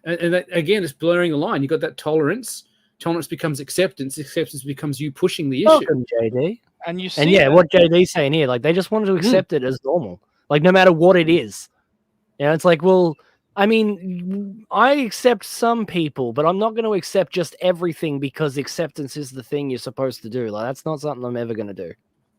And that, again, it's blurring the line. You got that tolerance. Tolerance becomes acceptance. Acceptance becomes you pushing the issue. Welcome, JD. And you see, and what JD's saying here, like they just wanted to accept it as normal, like no matter what it is. You know, it's like, well, I mean, I accept some people, but I'm not going to accept just everything because acceptance is the thing you're supposed to do. Like that's not something I'm ever going to do.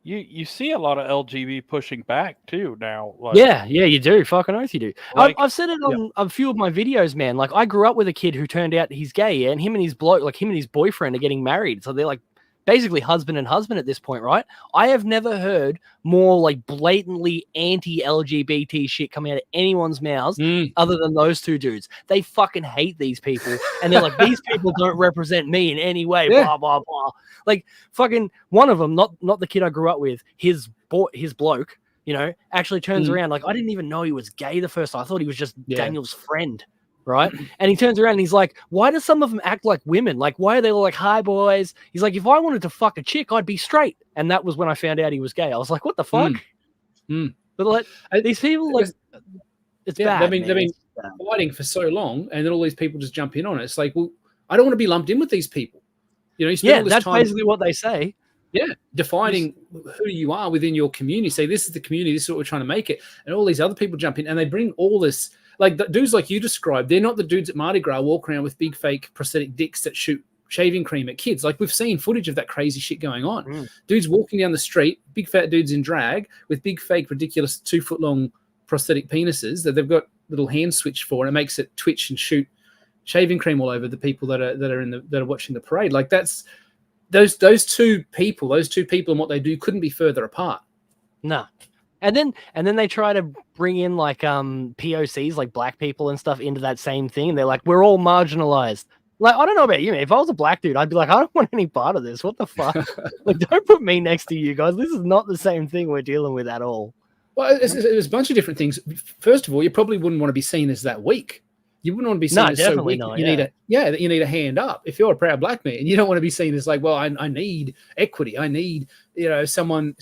You see a lot of LGB pushing back too now. Like, yeah, you do. Fucking oath, you do. Like- I've said it on a few of my videos, man. Like, I grew up with a kid who turned out he's gay, yeah, and him and his boyfriend are getting married, so they're like basically husband and husband at this point, right? I have never heard more like blatantly anti-LGBT shit coming out of anyone's mouths other than those two dudes. They fucking hate these people, and they're like, these people don't represent me in any way. Blah blah blah. Like fucking one of them, not the kid I grew up with, his bloke, you know, actually turns around. Like, I didn't even know he was gay the first time. I thought he was just Daniel's friend. Right. And he turns around and he's like, why do some of them act like women? Like, why are they all like, hi, boys? He's like, if I wanted to fuck a chick, I'd be straight. And that was when I found out he was gay. I was like, what the fuck? But like, these people, like, it's bad. They've been fighting for so long, and then all these people just jump in on it. It's like, well, I don't want to be lumped in with these people. You know, you spend all this that's time, basically what they say. Yeah, defining who you are within your community. Say, this is the community, this is what we're trying to make it. And all these other people jump in, and they bring all this. Like the dudes like you described, they're not the dudes at Mardi Gras walk around with big fake prosthetic dicks that shoot shaving cream at kids. Like, we've seen footage of that crazy shit going on. Dudes walking down the street, big fat dudes in drag with big fake ridiculous 2-foot long prosthetic penises that they've got little hand switch for, and it makes it twitch and shoot shaving cream all over the people that are watching the parade. Like, that's those two people and what they do couldn't be further apart. No. And then they try to bring in like POCs, like black people and stuff, into that same thing. They're like, we're all marginalized. Like, I don't know about you, man. If I was a black dude, I'd be like, I don't want any part of this. What the fuck? Like, don't put me next to you guys. This is not the same thing we're dealing with at all. Well, there's a bunch of different things. First of all, you probably wouldn't want to be seen as that weak. You wouldn't want to be seen as so weak. Not, you need a hand up. If you're a proud black man, you don't want to be seen as like, well, I need equity. I need, you know, someone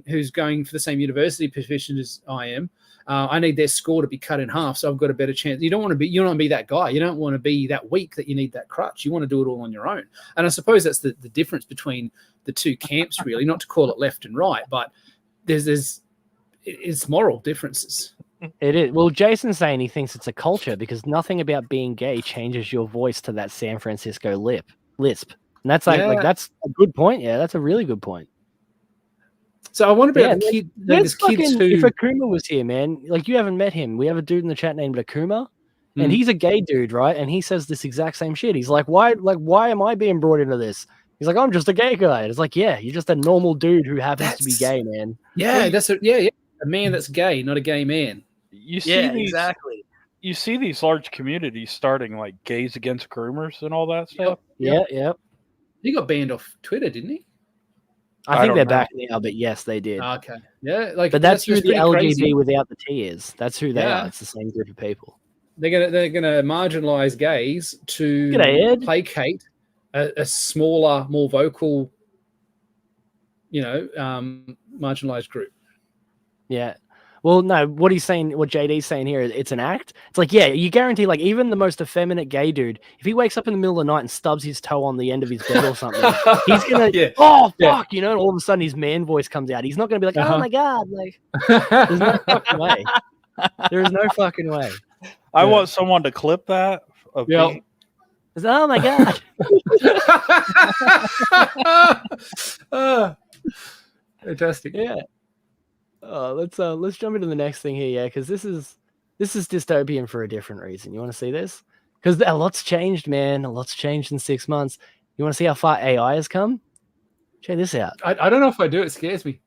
who's going for the same university position as I am. I need their score to be cut in half, so I've got a better chance. You don't want to be that guy. You don't want to be that weak that you need that crutch. You want to do it all on your own. And I suppose that's the difference between the two camps, really. Not to call it left and right, but it's moral differences. It is. Well, Jason's saying he thinks it's a culture because nothing about being gay changes your voice to that San Francisco lisp. And that's like that's a good point. Yeah, that's a really good point. So I wonder about the kid. This kid too. If Akuma was here, man, like, you haven't met him. We have a dude in the chat named Akuma, and he's a gay dude, right? And he says this exact same shit. He's like, why am I being brought into this? He's like, I'm just a gay guy. And it's like, yeah, you're just a normal dude who happens to be gay, man. Yeah, a man that's gay, not a gay man. You see exactly. You see these large communities starting like gays against groomers and all that stuff. Yeah. He got banned off Twitter, didn't he? I think they're back now, but yes, they did. Okay. Yeah, like, but that's who the LGBT crazy. without the T is. That's who they are. It's the same group of people. They're gonna marginalize gays to placate a smaller, more vocal, marginalized group. Yeah. Well, no, what JD's saying here, it's an act. It's like, yeah, you guarantee, like, even the most effeminate gay dude, if he wakes up in the middle of the night and stubs his toe on the end of his bed or something, he's gonna, fuck, you know, and all of a sudden his man voice comes out. He's not gonna be like, oh my God, like, there's no fucking way. There is no fucking way. I want someone to clip that. Oh my God. Fantastic. Yeah. Let's jump into the next thing here, because this is dystopian for a different reason. You want to see this? Because a lot's changed, man. A lot's changed in 6 months. You want to see how far AI has come? Check this out. I don't know if I do. It scares me.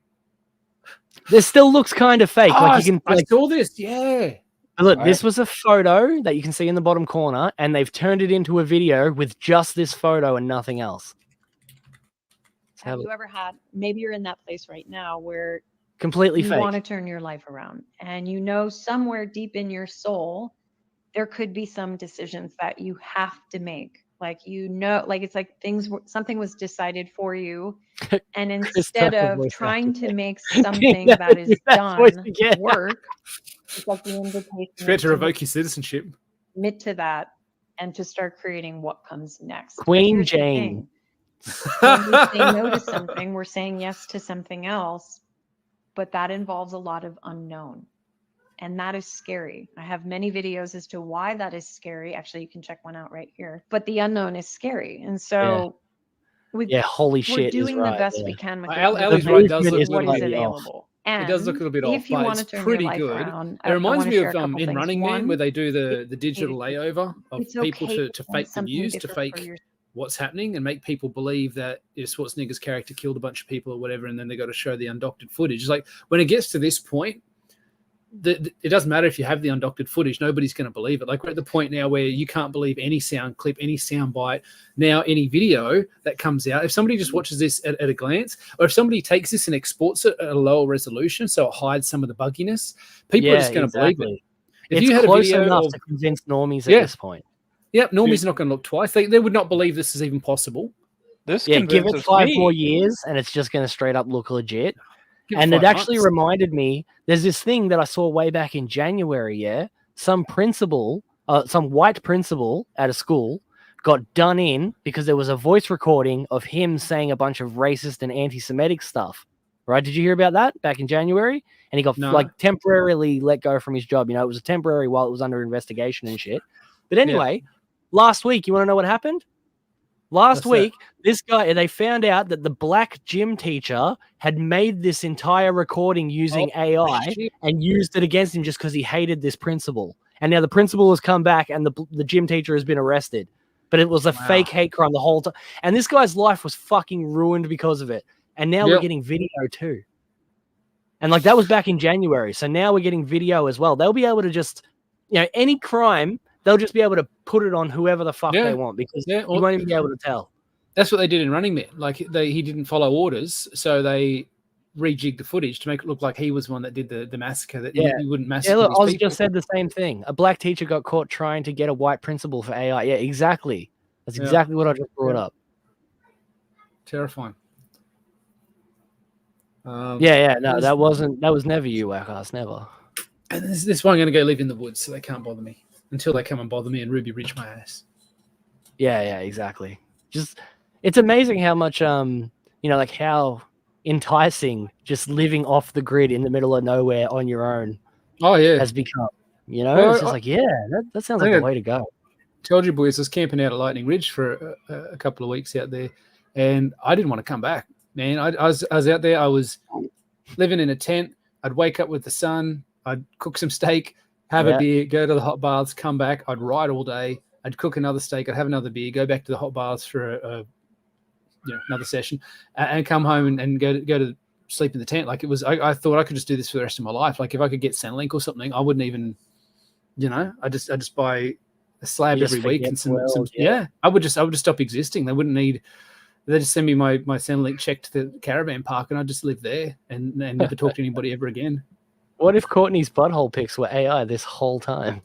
This still looks kind of fake. Like, you can. I saw this. Yeah. Look, this was a photo that you can see in the bottom corner, and they've turned it into a video with just this photo and nothing else. Have you ever had? Maybe you're in that place right now where completely you fake. want to turn your life around, and you know somewhere deep in your soul there could be some decisions that you have to make. Like, it's like something was decided for you, and instead of trying to make something that is done work, it's like the invitation to revoke your citizenship. Commit to that and to start creating what comes next. Queen Jane. When we say no to something, we're saying yes to something else. But that involves a lot of unknown. And that is scary. I have many videos as to why that is scary. Actually, you can check one out right here. But the unknown is scary. And so Yeah, holy we're shit is doing the right. best Yeah. we can with Ellie's right. It does look what is slightly off. available. It does look a little bit off, If you but want it's to turn pretty your life good. around, It reminds I me share of a couple in things. Running Man, One, where they do the digital layover of it's people okay to to fake the something news, to different for fake your- what's happening, and make people believe that Schwarzenegger's character killed a bunch of people or whatever, and then they got to show the undoctored footage. It's like when it gets to this point, it doesn't matter if you have the undoctored footage, nobody's going to believe it. Like we're at the point now where you can't believe any sound clip, any sound bite, now any video that comes out. If somebody just watches this at a glance, or if somebody takes this and exports it at a lower resolution so it hides some of the bugginess, people are just going to believe it. If It's you had close a video enough of, to convince normies at this point. Yep, normies not going to look twice. They would not believe this is even possible. This Yeah, give it convinces 5 me. more years and it's just going to straight up look legit. Give it And it 5 actually months. reminded me, there's this thing that I saw way back in January, yeah? Some white principal at a school got done in because there was a voice recording of him saying a bunch of racist and anti-Semitic stuff. Right? Did you hear about that back in January? And he got like temporarily let go from his job. You know, it was a temporary while it was under investigation and shit. But anyway, last week, you want to know what happened? Last week, this guy, they found out that the black gym teacher had made this entire recording using AI and used it against him just because he hated this principal. And now the principal has come back and the gym teacher has been arrested. But it was a fake hate crime the whole time. And this guy's life was fucking ruined because of it. And now we're getting video too. And like that was back in January. So now we're getting video as well. They'll be able to just, any crime, they'll just be able to put it on whoever the fuck they want because you won't even be able to tell. That's what they did in Running Man. Like he didn't follow orders, so they rejigged the footage to make it look like he was the one that did the massacre. That he wouldn't massacre. Yeah, look, these Oz people. just said the same thing. A black teacher got caught trying to get a white principal for AI. Yeah, exactly. That's exactly what I just brought up. Terrifying. No, that was never you, Wackass, never. And this one going to go live in the woods, so they can't bother me until they come and bother me and Ruby Rich my ass. Yeah, exactly. Just it's amazing how much like how enticing just living off the grid in the middle of nowhere on your own has become. Well, it's just that sounds like the way to go. Told you boys, I was camping out at Lightning Ridge for a couple of weeks out there, and I didn't want to come back, man. I was out there. I was living in a tent. I'd wake up with the sun. I'd cook some steak, have a beer, go to the hot baths, come back. I'd ride all day. I'd cook another steak. I'd have another beer, go back to the hot baths for another session, and come home and go to sleep in the tent. Like it was, I thought I could just do this for the rest of my life. Like if I could get Centrelink or something, I wouldn't even, I just buy a slab every week and some I would just stop existing. They wouldn't need. They just send me my Centrelink check to the caravan park, and I just live there and never talk to anybody ever again. What if Courtney's butthole pics were AI this whole time?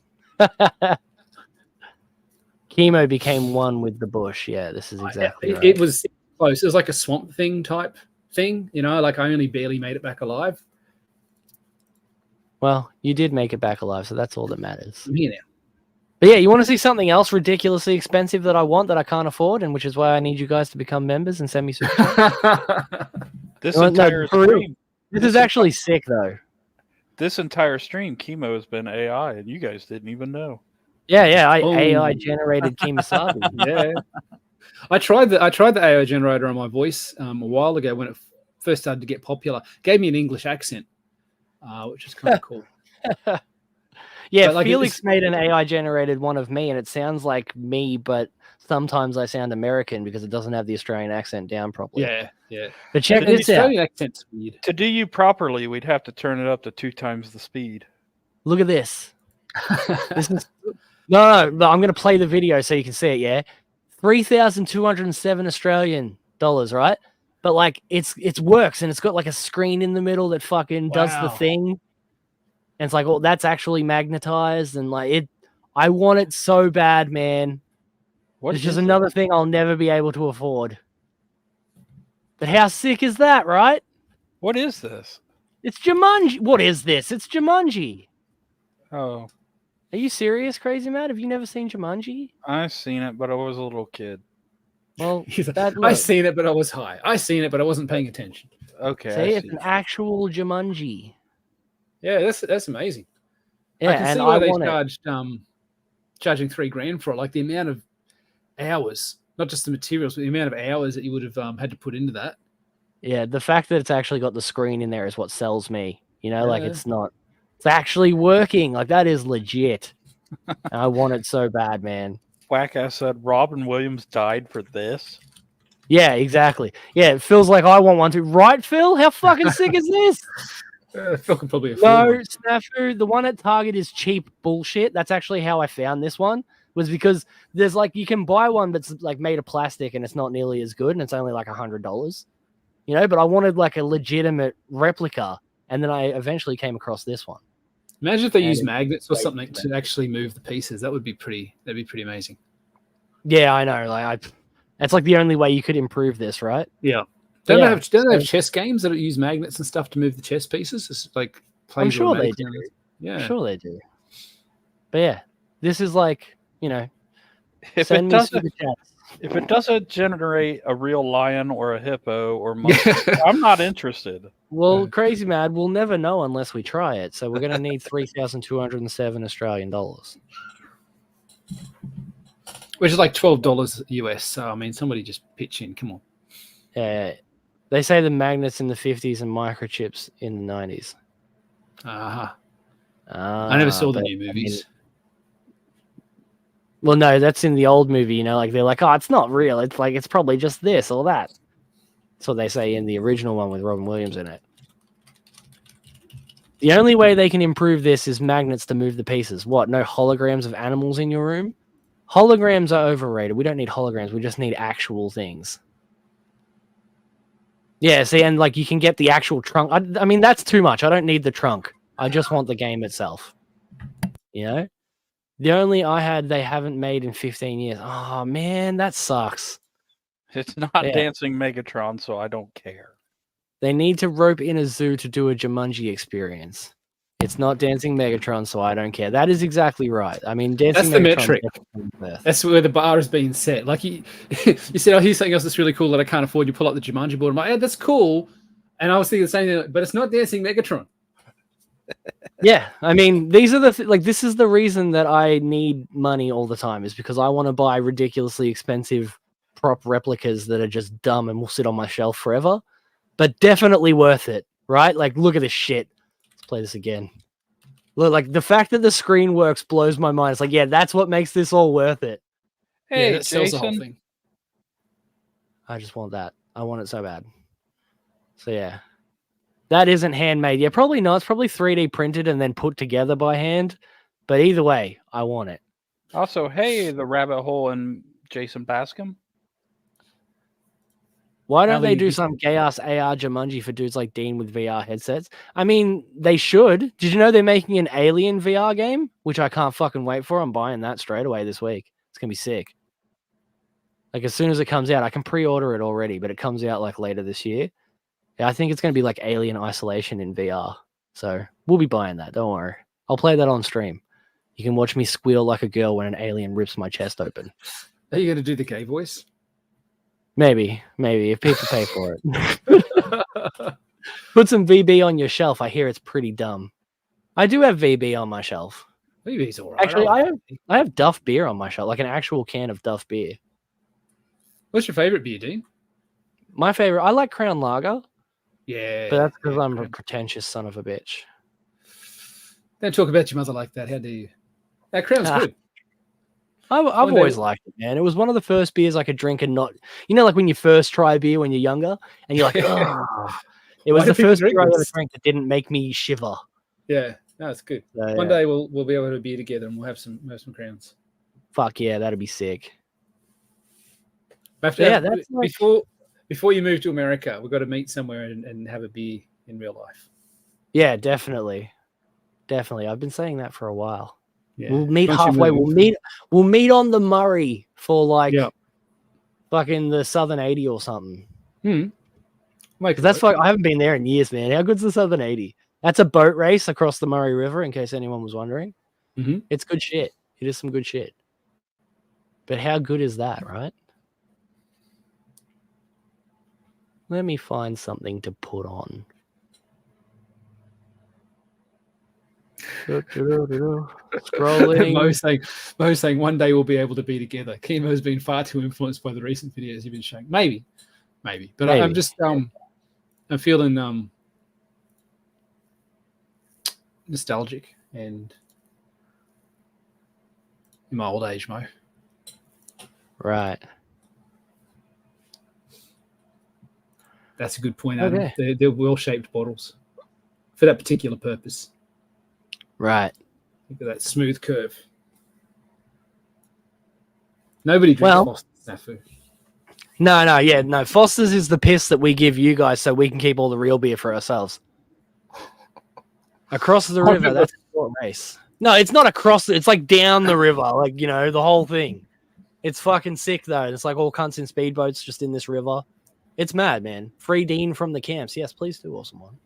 Chemo became one with the bush. Yeah, this is exactly right. It was close. It was like a Swamp Thing type thing, like I only barely made it back alive. Well, you did make it back alive, so that's all that matters. I'm here now. But yeah, you want to see something else ridiculously expensive that I want that I can't afford, and which is why I need you guys to become members and send me super chats. This entire stream. This is actually sick, though. This entire stream, Chemo has been AI, and you guys didn't even know. Yeah, AI generated KEMOSABE. Yeah, I tried the AI generator on my voice a while ago when it first started to get popular. Gave me an English accent, which is kind of cool. Yeah, like Felix made an AI generated one of me, and it sounds like me, but sometimes I sound American because it doesn't have the Australian accent down properly. Yeah. But check this out. Australian accent's weird. To do you properly, we'd have to turn it up to 2 times the speed. Look at this. This is no, I'm going to play the video so you can see it. Yeah, 3,207 Australian dollars, right? But like it's works, and it's got like a screen in the middle that fucking does the thing. And it's like, that's actually magnetized, and like it. I want it so bad, man. It's just another thing I'll never be able to afford. But how sick is that, right? What is this? It's Jumanji. What is this? It's Jumanji. Oh. Are you serious, Crazy Matt? Have you never seen Jumanji? I've seen it, but I was a little kid. Well, I seen it, but I was high. I seen it, but I wasn't paying attention. Okay. See, it's an actual Jumanji. Yeah, that's amazing. Yeah, I can see and why I they want charged charging $3,000 for it. Like the amount of hours not just the materials, but the amount of hours that you would have had to put into that. Yeah, the fact that it's actually got the screen in there is what sells me. You know, like Yeah. it's actually working. Like that is legit. I want it so bad, man. Whack ass said Robin Williams died for this. Yeah, exactly. Yeah, it feels like I want one too. Right, Phil? How fucking sick is this? Phil can probably afford one. Snafu, the one at Target is cheap bullshit. That's actually how I found this one, was because there's like, you can buy one that's like made of plastic and it's not nearly as good and it's only like $100, you know, but I wanted like a legitimate replica. And then I eventually came across this one. Imagine if they use magnets or something to actually move the pieces. That'd be pretty amazing. Yeah, I know. Like that's like the only way you could improve this, right? Yeah. Don't they have chess games that use magnets and stuff to move the chess pieces? It's like I'm sure they do. Yeah, I'm sure they do. But yeah, this is like, you know, if it doesn't generate a real lion or a hippo or monkey, I'm not interested. Well, Crazy Mad, we'll never know unless we try it. So we're going to need 3,207 Australian dollars. Which is like $12 US. So, I mean, somebody just pitch in. Come on. Yeah. They say the magnets in the 50s and microchips in the 90s. I never saw the new movies. Well, no, that's in the old movie, you know, like they're like, oh, it's not real. It's like, it's probably just this or that. That's what they say in the original one with Robin Williams in it. The only way they can improve this is magnets to move the pieces. What? No holograms of animals in your room? Holograms are overrated. We don't need holograms. We just need actual things. Yeah, see, and like you can get the actual trunk. I mean, that's too much. I don't need the trunk. I just want the game itself. You know? The only they haven't made in 15 years. Oh, man, that sucks. It's not Dancing Megatron, so I don't care. They need to rope in a zoo to do a Jumanji experience. It's not Dancing Megatron, so I don't care. That is exactly right. I mean, Dancing Megatron. That's the metric. That's where the bar is being set. Like you said, oh, here's something else that's really cool that I can't afford. You pull up the Jumanji board. I'm like, yeah, that's cool. And I was thinking the same thing, but it's not Dancing Megatron. Yeah, I mean, these are this is the reason that I need money all the time, is because I want to buy ridiculously expensive prop replicas that are just dumb and will sit on my shelf forever, but definitely worth it, right? Like, look at this shit. Let's play this again. Look, like the fact that the screen works blows my mind. It's like, yeah, that's what makes this all worth it. Hey, that sells the whole thing. I just want that. I want it so bad. So yeah. That isn't handmade. Yeah, probably not. It's probably 3D printed and then put together by hand. But either way, I want it. Also, hey, the rabbit hole and Jason Bascom. Why don't they do some gay-ass AR Jumanji for dudes like Dean with VR headsets? I mean, they should. Did you know they're making an Alien VR game? Which I can't fucking wait for. I'm buying that straight away this week. It's going to be sick. Like, as soon as it comes out, I can pre-order it already, but it comes out like later this year. Yeah, I think it's going to be like Alien Isolation in VR. So we'll be buying that. Don't worry. I'll play that on stream. You can watch me squeal like a girl when an alien rips my chest open. Are you going to do the gay voice? Maybe, if people pay for it. Put some VB on your shelf. I hear it's pretty dumb. I do have VB on my shelf. VB's all right. Actually, I have Duff beer on my shelf, like an actual can of Duff beer. What's your favorite beer, Dean? My favorite, I like Crown Lager. Yeah. But that's because I'm a pretentious son of a bitch. Don't talk about your mother like that. How dare you? That Crown's good. I've always liked it, man. It was one of the first beers I could drink and not, you know, like when you first try a beer when you're younger and you're like, oh. It was the first beer I ever drank that didn't make me shiver. Yeah, no, it's good. So, One day we'll be able to beer together and we'll have some Crowns. Fuck yeah, that'd be sick. That's like... Before you move to America, we've got to meet somewhere and have a beer in real life. Yeah, definitely. I've been saying that for a while. Yeah. We'll meet halfway. We'll meet on the Murray for like fucking the Southern 80 or something. Because that's I haven't been there in years, man. How good's the Southern 80? That's a boat race across the Murray River, in case anyone was wondering. Mm-hmm. It's good shit. It is some good shit. But how good is that, right? Let me find something to put on. Scrolling. Mo's saying one day we'll be able to be together. Chemo's been far too influenced by the recent videos you've been showing. Maybe. But I'm just I'm feeling nostalgic and in my old age, Mo. Right. That's a good point, Adam. Okay. They're well-shaped bottles for that particular purpose. Right. Look at that smooth curve. Nobody drinks Foster's, Snafu. No. Foster's is the piss that we give you guys so we can keep all the real beer for ourselves. Across the river, that's a short race. No, it's not across. It's like down the river, like, the whole thing. It's fucking sick, though. It's like all cunts in speedboats just in this river. It's mad, man. Free Dean from the camps. Yes, please do, awesome one.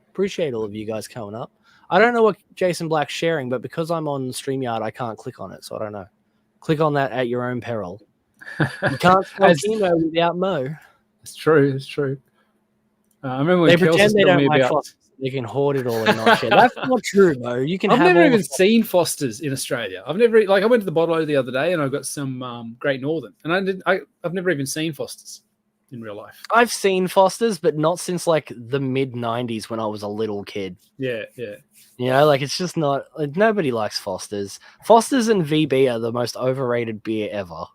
Appreciate all of you guys coming up. I don't know what Jason Black's sharing, but because I'm on StreamYard, I can't click on it, so I don't know. Click on that at your own peril. You can't spell Kemo without Mo. It's true. I remember when they pretend they don't like Foster's. They can hoard it all and not share. That's not true, Mo. You can. I've never even seen Foster's in Australia. I went to the bottle the other day and I got some Great Northern, and I've never even seen Foster's in real life. I've seen Foster's, but not since like the mid 90s when I was a little kid. Yeah. It's just not. Nobody likes Foster's. Foster's and VB are the most overrated beer ever.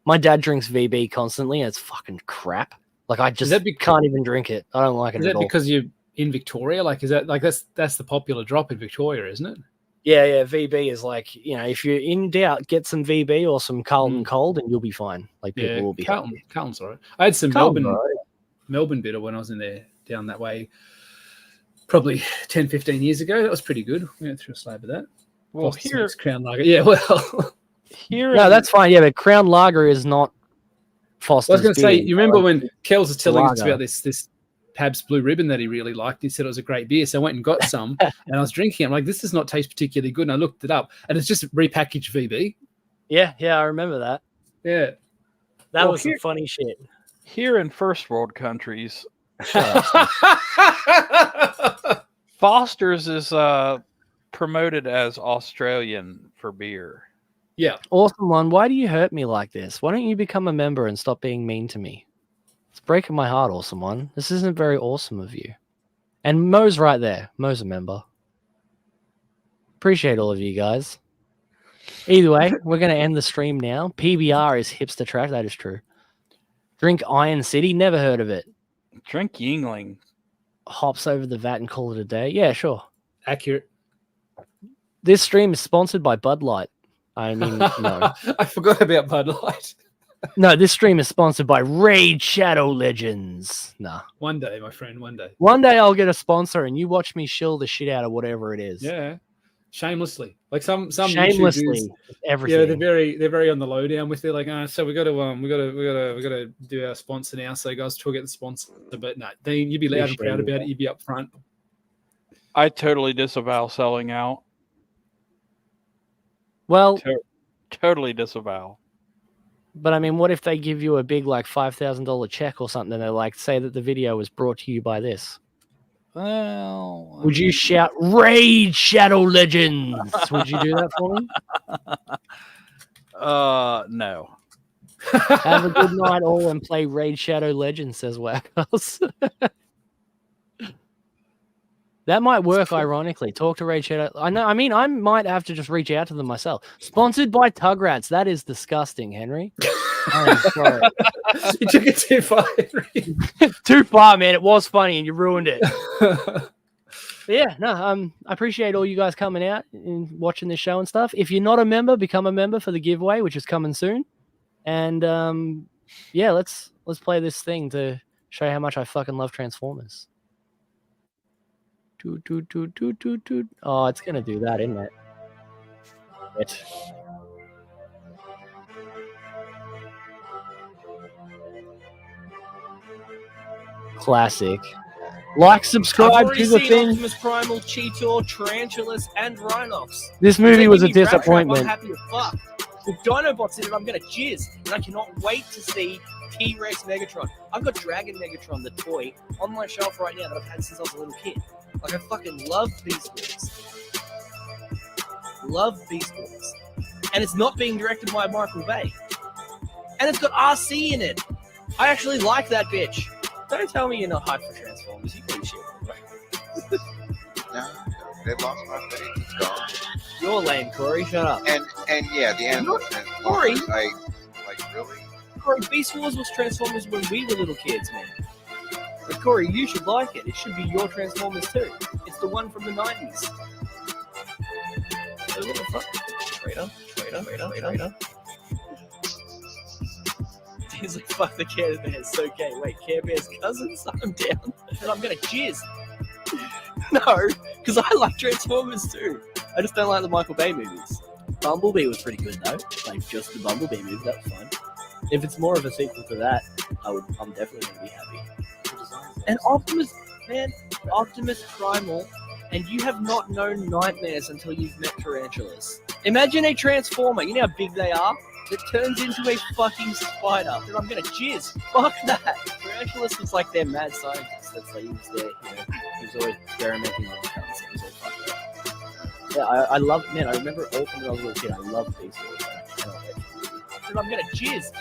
My dad drinks VB constantly, and it's fucking crap. Like I just can't even drink it. I don't like it at all. Is that because you're in Victoria? Like, is that like that's the popular drop in Victoria, isn't it? Yeah. VB is like, if you're in doubt, get some VB or some Carlton Cold, and you'll be fine. Like people will be happy. Carlton's all right. I had some Melbourne bitter when I was in there down that way, probably 10, 15 years ago. That was pretty good. We went through a slab of that. Well, here's Crown Lager. Yeah, well, no, that's fine. Yeah, but Crown Lager is not Foster's. I was going to say, you remember when Kels was telling us about this Pabst Blue Ribbon that he really liked? He said it was a great beer, so I went and got some, and I was drinking it. I'm like, this does not taste particularly good, and I looked it up, and it's just repackaged VB. Yeah, I remember that. Yeah. That was some funny shit. Here in first world countries, Foster's is promoted as Australian for beer. Yeah. Awesome one. Why do you hurt me like this? Why don't you become a member and stop being mean to me? It's breaking my heart, awesome one. This isn't very awesome of you. And Mo's right there. Mo's a member. Appreciate all of you guys. Either way, we're going to end the stream now. PBR is hipster track. That is true. Drink Iron City. Never heard of it. Drink Yingling. Hops over the vat and call it a day. Yeah, sure. Accurate. This stream is sponsored by Bud Light. I mean, no. I forgot about Bud Light. No, this stream is sponsored by Raid Shadow Legends. Nah. One day, my friend, one day. One day I'll get a sponsor and you watch me shill the shit out of whatever it is. Yeah. Shamelessly. Like some shamelessly everything. Yeah, they're very on the lowdown with it. Like, so we gotta do our sponsor now. So guys, try to get the sponsor. But no, then you'd be loud and proud about it, you'd be up front. I totally disavow selling out. Well, totally disavow. But I mean, what if they give you a big like $5,000 check or something, and they like say that the video was brought to you by this? Well, would you shout Raid Shadow Legends? Would you do that for me? No. Have a good night all and play Raid Shadow Legends, says Wackhouse. That might work, ironically. Talk to Raid Shadow. I might have to just reach out to them myself. Sponsored by Tugrats. That is disgusting, Henry. I'm sorry. You took it too far, Henry. Too far, man. It was funny and you ruined it. Yeah, no, I appreciate all you guys coming out and watching this show and stuff. If you're not a member, become a member for the giveaway, which is coming soon. And yeah, let's play this thing to show you how much I fucking love Transformers. Oh, it's gonna do that, isn't it? Classic. Like, subscribe to the thing. Optimus Primal, Cheetor, Tarantulas, and Rhinox. This movie was a disappointment. I'm happy as fuck. With Dinobots in it, I'm gonna jizz, and I cannot wait to see T-Rex Megatron. I've got Dragon Megatron, the toy, on my shelf right now that I've had since I was a little kid. Like, I fucking love these things. Love Beast Wars. And it's not being directed by Michael Bay. And it's got RC in it. I actually like that bitch. Don't tell me you're not hyped for Transformers. You can shit. No, they lost my faith. It's gone. You're lame, Corey. Shut up. And yeah, the end was Corey. Transformers. Like really? Corey, Beast Wars was Transformers when we were little kids, man. But Corey, you should like it. It should be your Transformers too. It's the one from the 90s. So what the fuck? Traitor. He's like, fuck the Care Bears. So gay. Wait, Care Bears cousins? I'm down. And I'm gonna jizz. No, because I like Transformers too. I just don't like the Michael Bay movies. Bumblebee was pretty good though. Like just the Bumblebee movie, that was fun. If it's more of a sequel to that, I'm definitely gonna be happy. And Optimus Primal, and you have not known nightmares until you've met tarantulas. Imagine a Transformer, you know how big they are? That turns into a fucking spider. And I'm gonna jizz. Fuck that. Tarantulas was like their mad scientist. That's like he was there, you know. He was always experimenting on cunts. It was all fucked up. Yeah, I love, man, I remember all from when I was a little kid. I loved Beast Wars. And I'm gonna jizz.